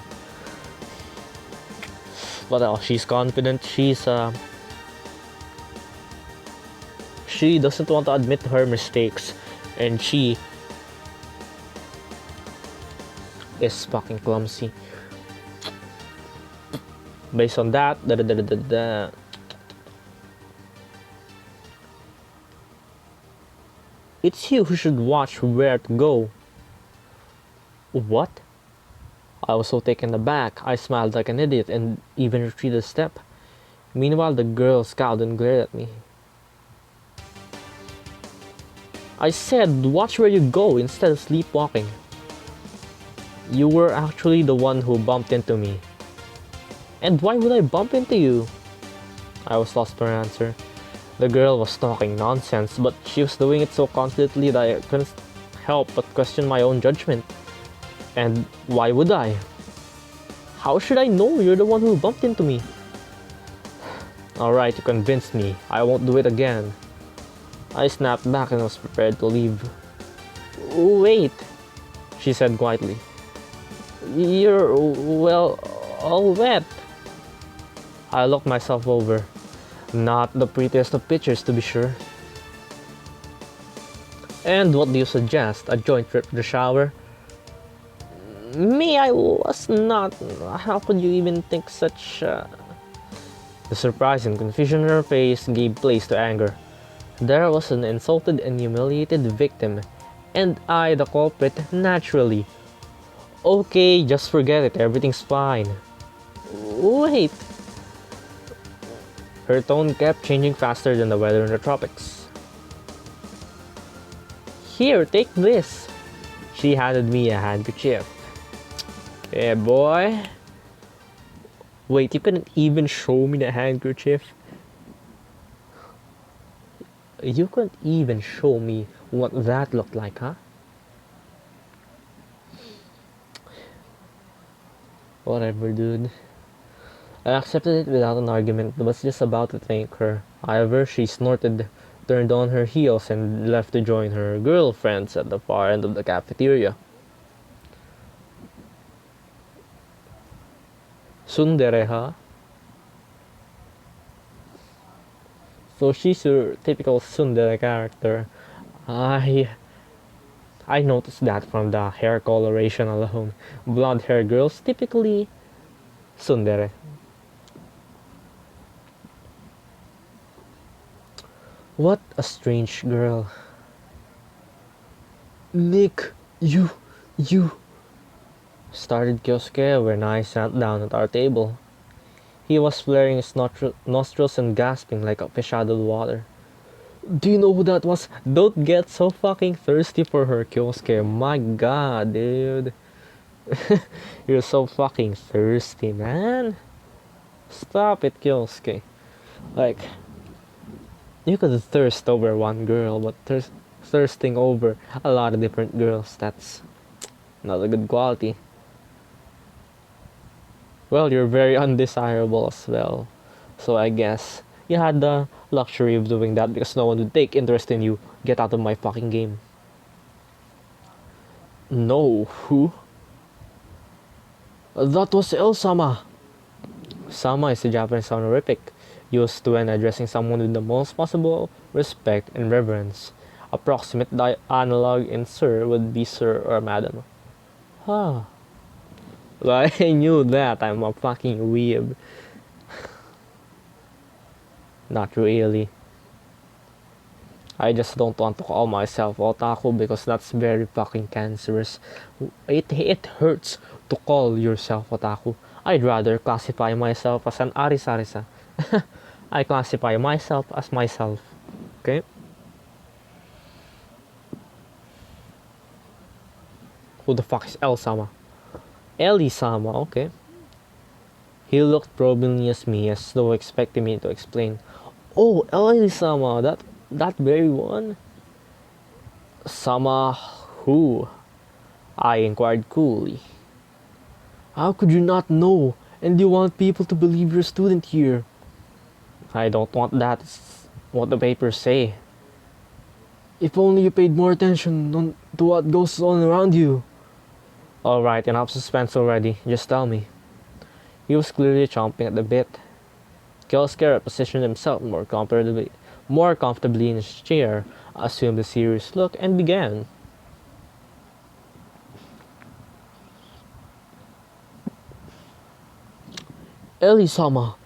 What else? She's confident. She doesn't want to admit her mistakes, and she is fucking clumsy. Based on that, it's you who should watch where to go. What? I was so taken aback. I smiled like an idiot and even retreated a step. Meanwhile, the girl scowled and glared at me. I said, watch where you go instead of sleepwalking. You were actually the one who bumped into me. And why would I bump into you? I was lost for an answer. The girl was talking nonsense, but she was doing it so confidently that I couldn't help but question my own judgment. And why would I? How should I know you're the one who bumped into me? Alright, you convinced me. I won't do it again. I snapped back and was prepared to leave. Wait, she said quietly. You're, well, all wet. I looked myself over. Not the prettiest of pictures, to be sure. And what do you suggest? A joint trip to the shower? Me, I was not. How could you even think such? The surprise and confusion on her face gave place to anger. There was an insulted and humiliated victim, and I, the culprit, naturally. Okay, just forget it. Everything's fine. Wait. Her tone kept changing faster than the weather in the tropics. Here, take this. She handed me a handkerchief. Yeah, boy. Wait, you couldn't even show me the handkerchief? You couldn't even show me what that looked like, huh? Whatever, dude. I accepted it without an argument and was just about to thank her. However, she snorted, turned on her heels, and left to join her girlfriends at the far end of the cafeteria. Tsundere, huh? So she's your typical tsundere character. I I noticed that from the hair coloration alone. Blonde hair girls typically tsundere. What a strange girl. Nick, you, started Kyosuke when I sat down at our table. He was flaring his nostrils and gasping like a fish out of the water. Do you know who that was? Don't get so fucking thirsty for her, Kyosuke. My god, dude. You're so fucking thirsty, man. Stop it, Kyosuke. Like, you could thirst over one girl, but thirsting over a lot of different girls, that's not a good quality. Well, you're very undesirable as well. So I guess you had the luxury of doing that because no one would take interest in you. Get out of my fucking game. No, who? That was El-sama. Sama is a Japanese honorific used when addressing someone with the most possible respect and reverence. Approximate analog in sir would be sir or madam. Huh. Well, I knew that. I'm a fucking weeb. Not really. I just don't want to call myself otaku because that's very fucking cancerous. It hurts to call yourself otaku. I'd rather classify myself as an arisarisa. I classify myself as myself. Okay? Who the fuck is El-sama? Eli-sama, okay. He looked probingly at me as though expecting me to explain. Oh, Eli-sama, that very one? Sama who? I inquired coolly. How could you not know? And you want people to believe you're a student here? I don't want that. It's what the papers say. If only you paid more attention to what goes on around you. Alright, enough suspense already. Just tell me. He was clearly chomping at the bit. Kyosuke positioned himself more comfortably in his chair, assumed a serious look, and began. Eli-sama,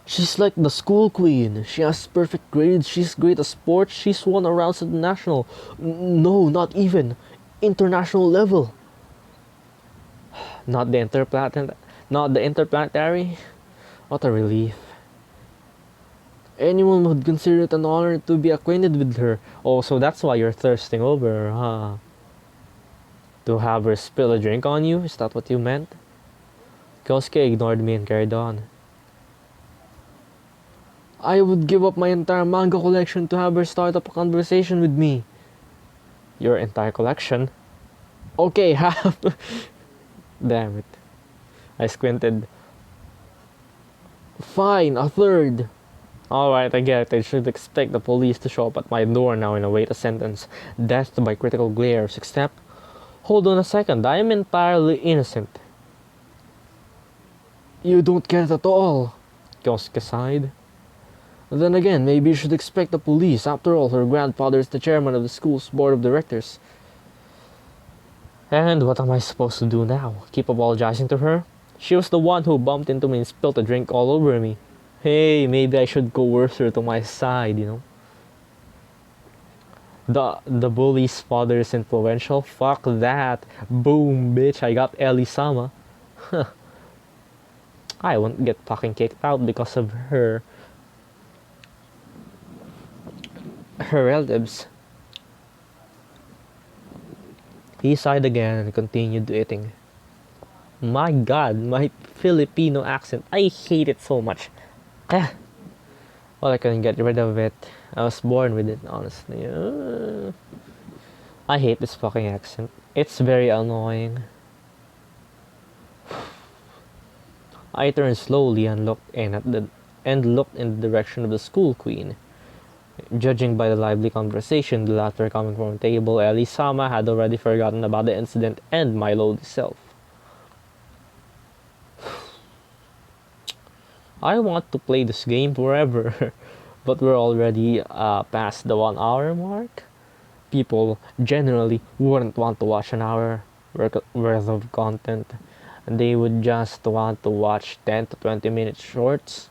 she's like the school queen. She has perfect grades, she's great at sports, she's won around at the national, no, not even, international level. Not the interplanetary? What a relief. Anyone would consider it an honor to be acquainted with her. Oh, so that's why you're thirsting over her, huh? To have her spill a drink on you? Is that what you meant? Kyosuke ignored me and carried on. I would give up my entire manga collection to have her start up a conversation with me. Your entire collection? Okay, half. Damn it. I squinted. Fine, a third. Alright, I get it. I should expect the police to show up at my door now and await a sentence. Death by critical glares, except... Hold on a second, I am entirely innocent. You don't get it at all, Kyosuke sighed. Then again, maybe you should expect the police. After all, her grandfather is the chairman of the school's board of directors. And what am I supposed to do now? Keep apologizing to her? She was the one who bumped into me and spilled a drink all over me. Hey, maybe I should coerce her to my side, you know? The bully's father is influential? Fuck that. Boom, bitch, I got Eli-sama. I won't get fucking kicked out because of her relatives. He sighed again and continued eating. My god, my Filipino accent. I hate it so much. Well, I couldn't get rid of it. I was born with it, honestly. I hate this fucking accent. It's very annoying. I turned slowly and looked in the direction of the school queen. Judging by the lively conversation, the laughter coming from the table, Ellie-sama had already forgotten about the incident and my lowly self. I want to play this game forever, but we're already past the 1 hour mark. People generally wouldn't want to watch an hour worth of content. They would just want to watch 10 to 20 minute shorts.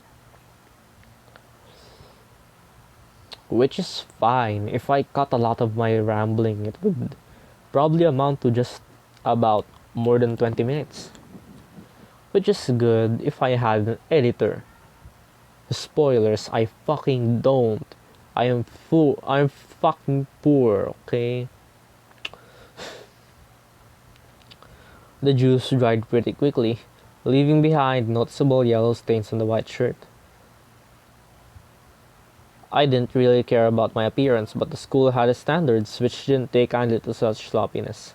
Which is fine. If I cut a lot of my rambling, it would probably amount to just about more than 20 minutes. Which is good if I had an editor. Spoilers, I fucking don't. I'm fucking poor, okay? The juice dried pretty quickly, leaving behind noticeable yellow stains on the white shirt. I didn't really care about my appearance, but the school had its standards, which didn't take kindly to such sloppiness.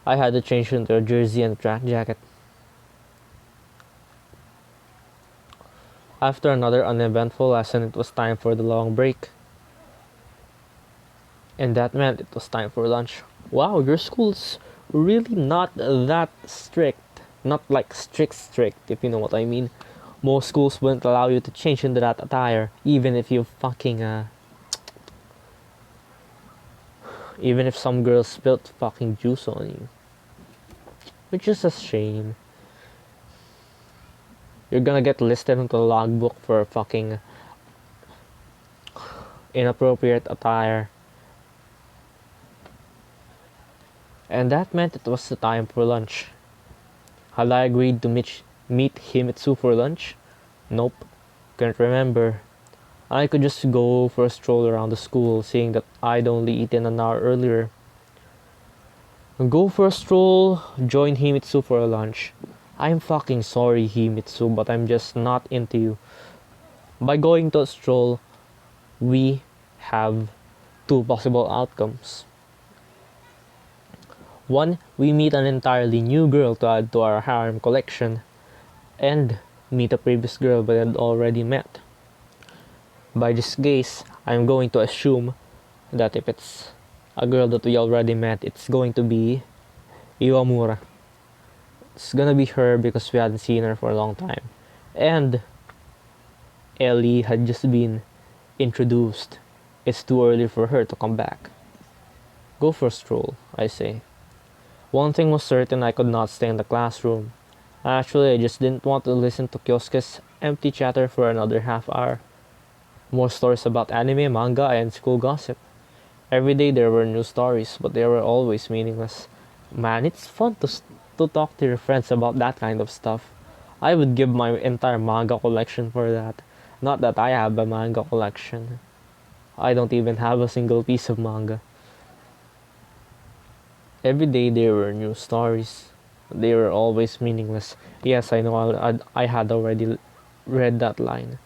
I had to change into a jersey and a track jacket. After another uneventful lesson, it was time for the long break. And that meant it was time for lunch. Wow, your school's really not that strict. Not like strict, if you know what I mean. Most schools wouldn't allow you to change into that attire, even if you even if some girl spilled fucking juice on you. Which is a shame. You're gonna get listed into the logbook for fucking inappropriate attire. And that meant it was the time for lunch. Had I agreed to meet Himitsu for lunch? Nope. Couldn't remember. I could just go for a stroll around the school, seeing that I'd only eaten an hour earlier. Go for a stroll, join Himitsu for a lunch. I'm fucking sorry, Himitsu, but I'm just not into you. By going to a stroll, we have two possible outcomes. One, we meet an entirely new girl to add to our harem collection, and meet a previous girl we had already met. By this case, I'm going to assume that if it's a girl that we already met, it's going to be Iwamura. It's gonna be her because we hadn't seen her for a long time. And Ellie had just been introduced. It's too early for her to come back. Go for a stroll, I say. One thing was certain, I could not stay in the classroom. Actually, I just didn't want to listen to Kyosuke's empty chatter for another half hour. More stories about anime, manga, and school gossip. Every day there were new stories, but they were always meaningless. Man, it's fun to talk to your friends about that kind of stuff. I would give my entire manga collection for that. Not that I have a manga collection. I don't even have a single piece of manga. Every day there were new stories. They were always meaningless. Yes, I know I had already read that line.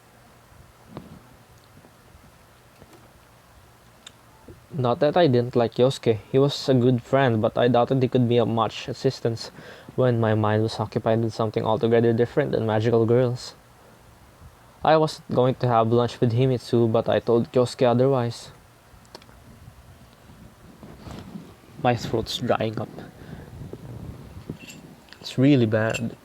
Not that I didn't like Yosuke. He was a good friend, but I doubted he could be of much assistance when my mind was occupied with something altogether different than magical girls. I was going to have lunch with Himitsu, but I told Yosuke otherwise. My throat's drying up. It's really bad.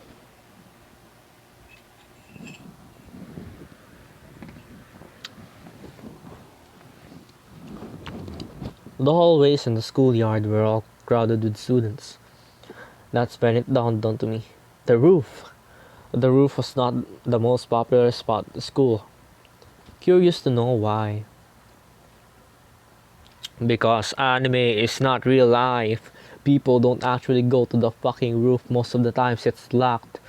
The hallways in the schoolyard were all crowded with students. That's when it dawned on to me. The roof! The roof was not the most popular spot at the school. Curious to know why. Because anime is not real life. People don't actually go to the fucking roof most of the times. It's locked.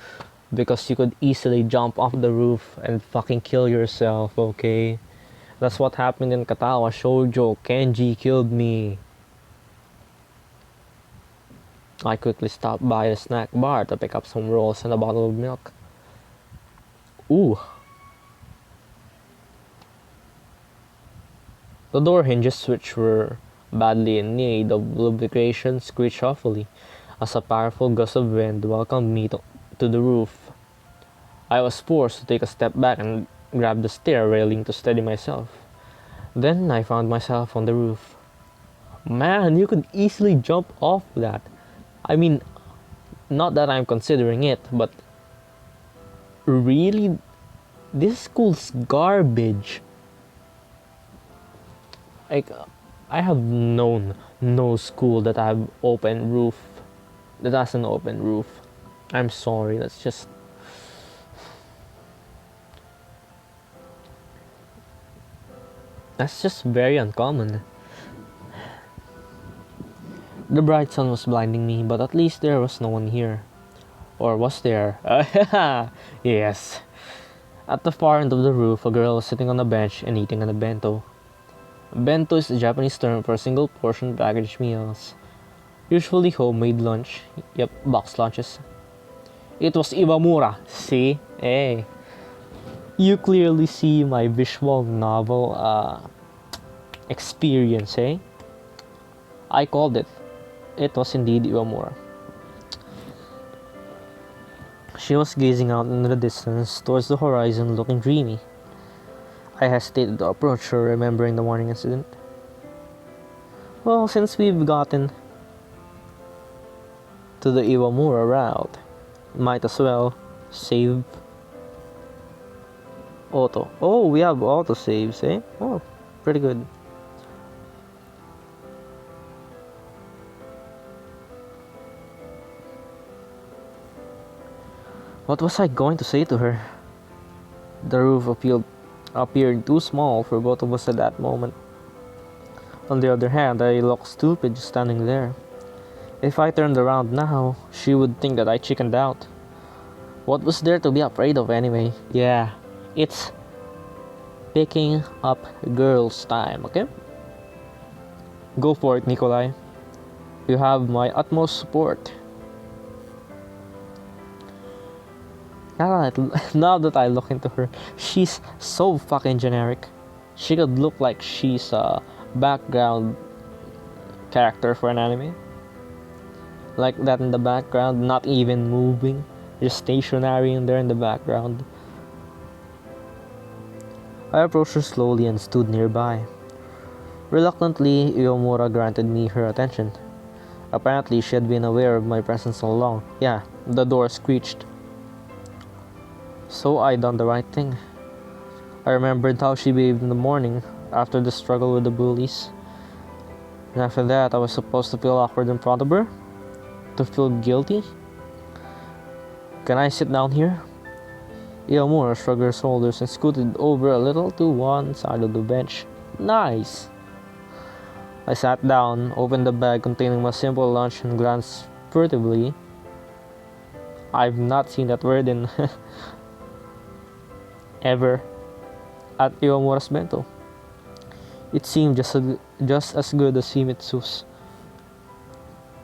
Because you could easily jump off the roof and fucking kill yourself, okay? That's what happened in Katawa Shoujo. Kenji killed me. I quickly stopped by the snack bar to pick up some rolls and a bottle of milk. Ooh. The door hinges, which were badly in need of lubrication, screeched awfully as a powerful gust of wind welcomed me to the roof. I was forced to take a step back and grab the stair railing to steady myself. Then I found myself on the roof. Man, you could easily jump off that. I mean, not that I'm considering it, but really, this school's garbage. Like, I have known no school that have open roof, that has an open roof. I'm sorry, that's just very uncommon. The bright sun was blinding me, but at least there was no one here. Or was there? Yes. At the far end of the roof, a girl was sitting on a bench and eating a bento. Bento is a Japanese term for single portion packaged meals. Usually homemade lunch. Yep, box lunches. It was Iwamura. See? Hey. You clearly see my visual novel experience, eh? I called it. It was indeed Iwamura. She was gazing out into the distance towards the horizon, looking dreamy. I hesitated to approach her, remembering the morning incident. Well, since we've gotten to the Iwamura route, might as well save auto. Oh, we have auto saves, eh? Oh, pretty good. What was I going to say to her? The roof appeared too small for both of us at that moment. On the other hand, I looked stupid just standing there. If I turned around now, she would think that I chickened out. What was there to be afraid of anyway? Yeah, it's picking up girls time, okay? Go for it, Nikolai. You have my utmost support. Now that I look into her, she's so fucking generic. She could look like she's a background character for an anime. Like that in the background, not even moving, just stationary in there in the background. I approached her slowly and stood nearby. Reluctantly, Iomura granted me her attention. Apparently, she had been aware of my presence all along. Yeah, the door screeched. So I done the right thing. I remembered how she behaved in the morning after the struggle with the bullies. And after that, I was supposed to feel awkward in front of her? To feel guilty? Can I sit down here? Iomura shrugged her shoulders and scooted over a little to one side of the bench. Nice! I sat down, opened the bag containing my simple lunch and glanced furtively. I've not seen that word in ever at Iwamura's bento. It seemed just as good as Himitsu's.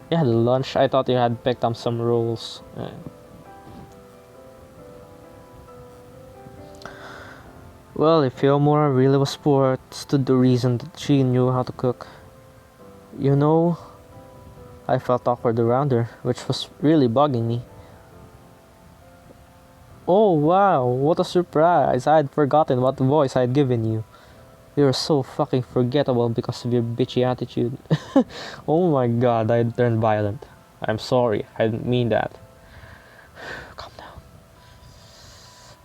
Yeah, the lunch. I thought you had picked up some rolls. Well, if Iwamura really was poor, it stood to reason that she knew how to cook. You know, I felt awkward around her, which was really bugging me. Oh wow, what a surprise! I had forgotten what voice I had given you. You're so fucking forgettable because of your bitchy attitude. Oh my god, I turned violent. I'm sorry, I didn't mean that. Calm down.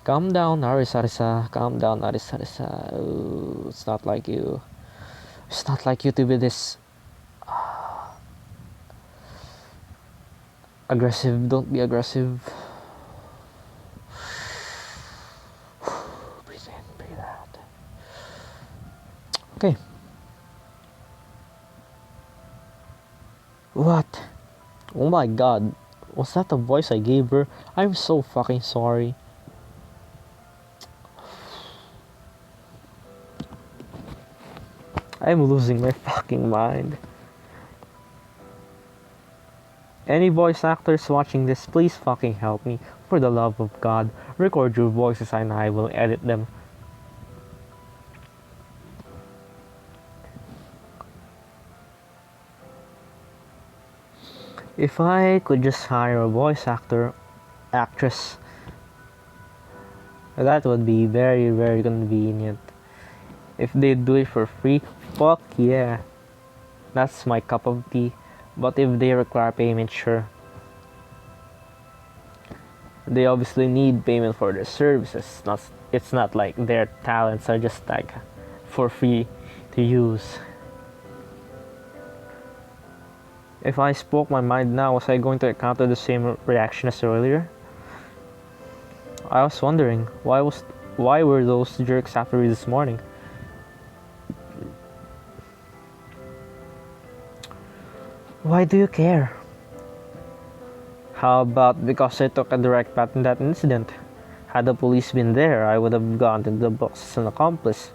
Calm down, Arisa. Calm down, Arisa. Ooh, it's not like you. It's not like you to be this aggressive. Don't be aggressive. Breathe in, breathe out. Okay. What? Oh my god. Was that the voice I gave her? I'm so fucking sorry. I'm losing my fucking mind. Any voice actors watching this, please fucking help me. For the love of God, record your voices and I will edit them. If I could just hire a voice actress That would be very, very convenient. If they do it for free, fuck yeah. That's my cup of tea. But if they require payment, sure. They obviously need payment for their services. It's not like their talents are just like for free to use. If I spoke my mind now, was I going to encounter the same reaction as earlier? I was wondering, why were those jerks after me this morning? Why do you care? How about because I took a direct part in that incident? Had the police been there, I would have gone into the books as an accomplice.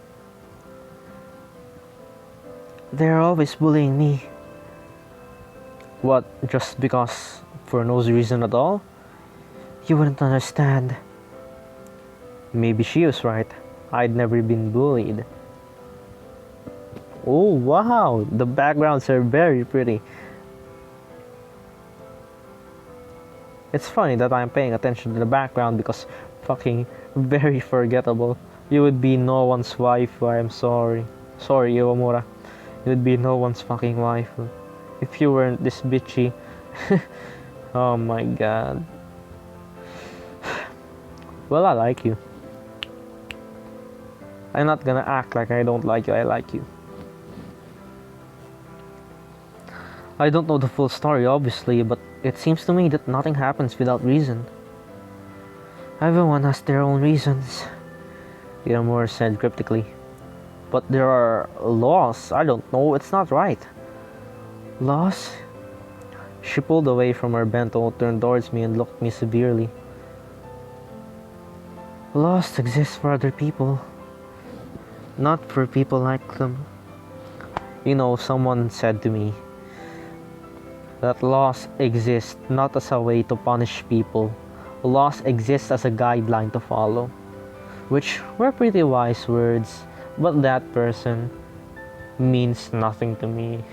They're always bullying me. What, just because? For no reason at all? You wouldn't understand. Maybe she was right. I'd never been bullied. Oh wow, the backgrounds are very pretty. It's funny that I'm paying attention to the background because fucking very forgettable. You would be no one's wife. I'm sorry. Sorry, Omotea. You would be no one's fucking wife if you weren't this bitchy. Oh my god. Well, I like you. I'm not gonna act like I don't like you. I like you. I don't know the full story, obviously, but it seems to me that nothing happens without reason. Everyone has their own reasons, Gilmore said cryptically. But there are laws. I don't know. It's not right. Laws? She pulled away from her bento, turned towards me, and looked at me severely. Laws exist for other people, not for people like them. You know, someone said to me that laws exist not as a way to punish people. Laws exist as a guideline to follow. Which were pretty wise words, but that person means nothing to me.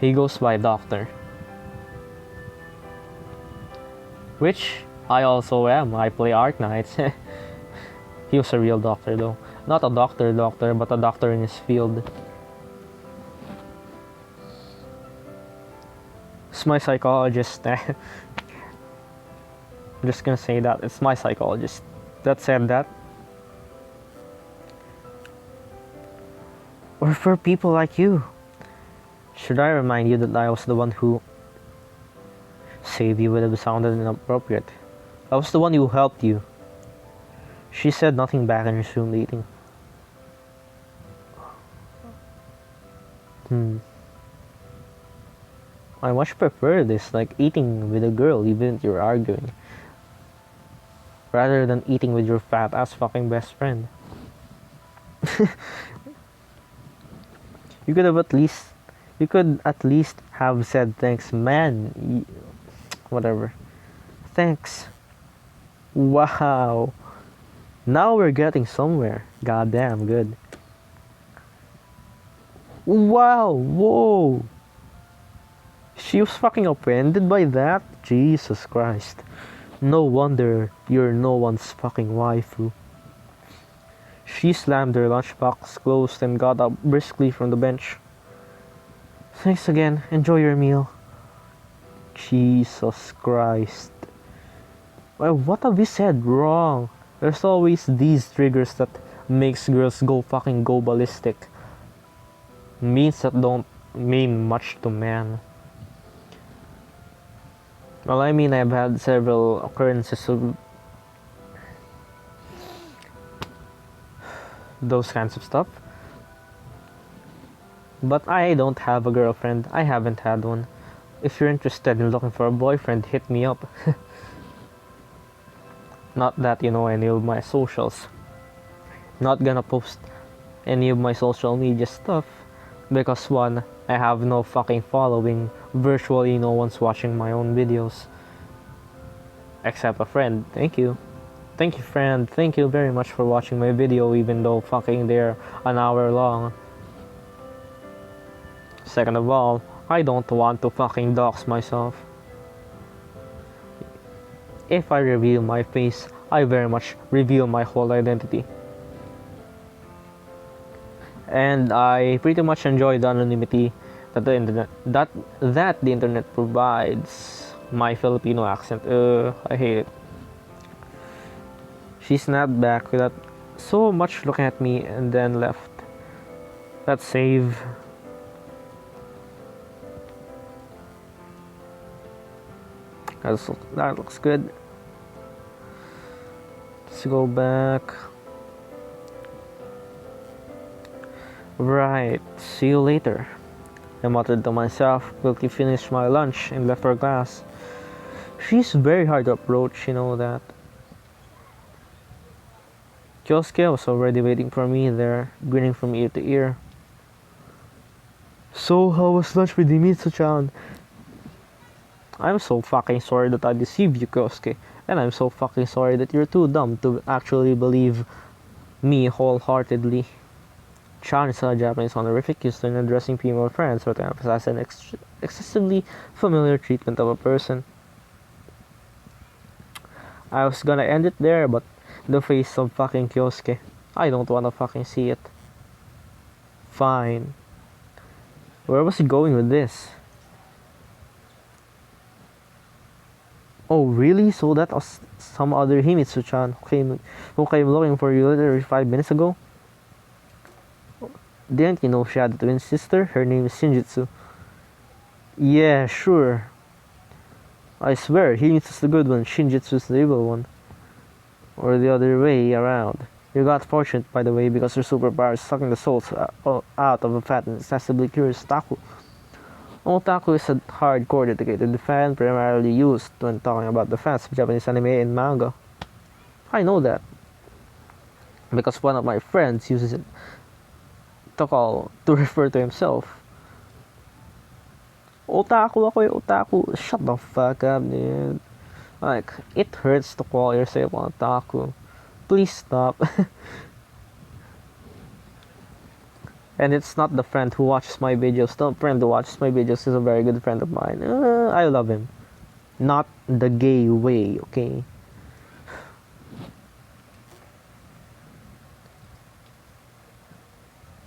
He goes by Doctor. Which I also am. I play Arc Knights. He was a real doctor though. Not a doctor, but a doctor in his field. It's my psychologist. I'm just gonna say that. It's my psychologist that said that. Or for people like you. Should I remind you that I was the one who saved you would have sounded inappropriate. I was the one who helped you. She said nothing back and resumed eating. I much prefer this, like eating with a girl even if you're arguing, rather than eating with your fat ass fucking best friend. You could at least have said thanks, man. Whatever. Thanks. Wow. Now we're getting somewhere. Goddamn good. Wow. Whoa. She was fucking offended by that? Jesus Christ. No wonder you're no one's fucking waifu. She slammed her lunchbox closed and got up briskly from the bench. Thanks again. Enjoy your meal. Jesus Christ. Well, what have we said wrong? There's always these triggers that makes girls go ballistic. Means that don't mean much to men. Well, I mean, I've had several occurrences of those kinds of stuff. But I don't have a girlfriend. I haven't had one. If you're interested in looking for a boyfriend, hit me up. Not that you know any of my socials. Not gonna post any of my social media stuff. Because one, I have no fucking following. Virtually no one's watching my own videos. Except a friend. Thank you. Thank you, friend. Thank you very much for watching my video even though fucking they're an hour long. Second of all, I don't want to fucking dox myself. If I reveal my face, I very much reveal my whole identity. And I pretty much enjoy the anonymity that the internet provides. My Filipino accent, I hate it. She snapped back without so much looking at me and then left. Let's save. That looks good. Let's go back. Right, see you later. I muttered to myself, quickly finished my lunch and left her class. She's very hard to approach, you know that. Kyosuke was already waiting for me there, grinning from ear to ear. So, how was lunch with Dimitsu-chan? I'm so fucking sorry that I deceived you, Kyosuke. And I'm so fucking sorry that you're too dumb to actually believe me wholeheartedly. Chan is a Japanese honorific used in addressing female friends, but emphasizes an excessively familiar treatment of a person. I was gonna end it there, but the face of fucking Kyosuke. I don't wanna fucking see it. Fine. Where was he going with this? Oh, really? So that was some other Himitsu-chan who came looking for you literally 5 minutes ago? Didn't you know she had a twin sister? Her name is Shinjitsu. Yeah, sure. I swear, Himitsu's the good one, Shinjitsu's the evil one. Or the other way around. You got fortunate, by the way, because your superpower is sucking the souls out of a fat and excessively curious otaku. Otaku is a hardcore dedicated fan, primarily used when talking about the fans of Japanese anime and manga. I know that, because one of my friends uses it to refer to himself. Otaku ako otaku. Shut the fuck up, dude. Like, it hurts to call yourself an otaku. Please stop. And it's not the friend who watches my videos. The friend who watches my videos is a very good friend of mine. I love him. Not the gay way, okay?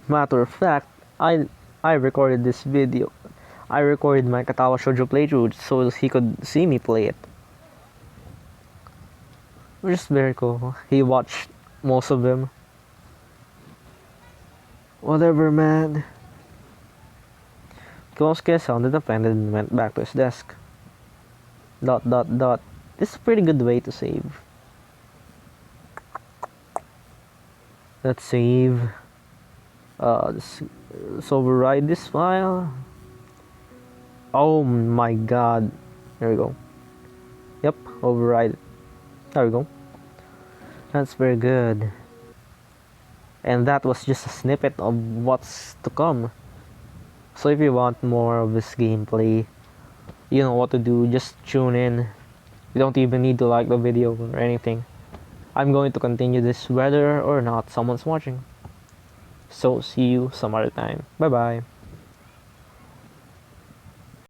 Matter of fact, I recorded this video. I recorded my Katawa Shoujo playthrough so he could see me play it. Which is very cool. He watched most of them. Whatever, man. Kyosuke sounded offended and went back to his desk. ... This is a pretty good way to save. Let's save. Let's override this file. Oh my god. There we go. Yep, override it. There we go. That's very good. And that was just a snippet of what's to come. So if you want more of this gameplay, you know what to do, just tune in. You don't even need to like the video or anything. I'm going to continue this whether or not someone's watching. So see you some other time. Bye bye.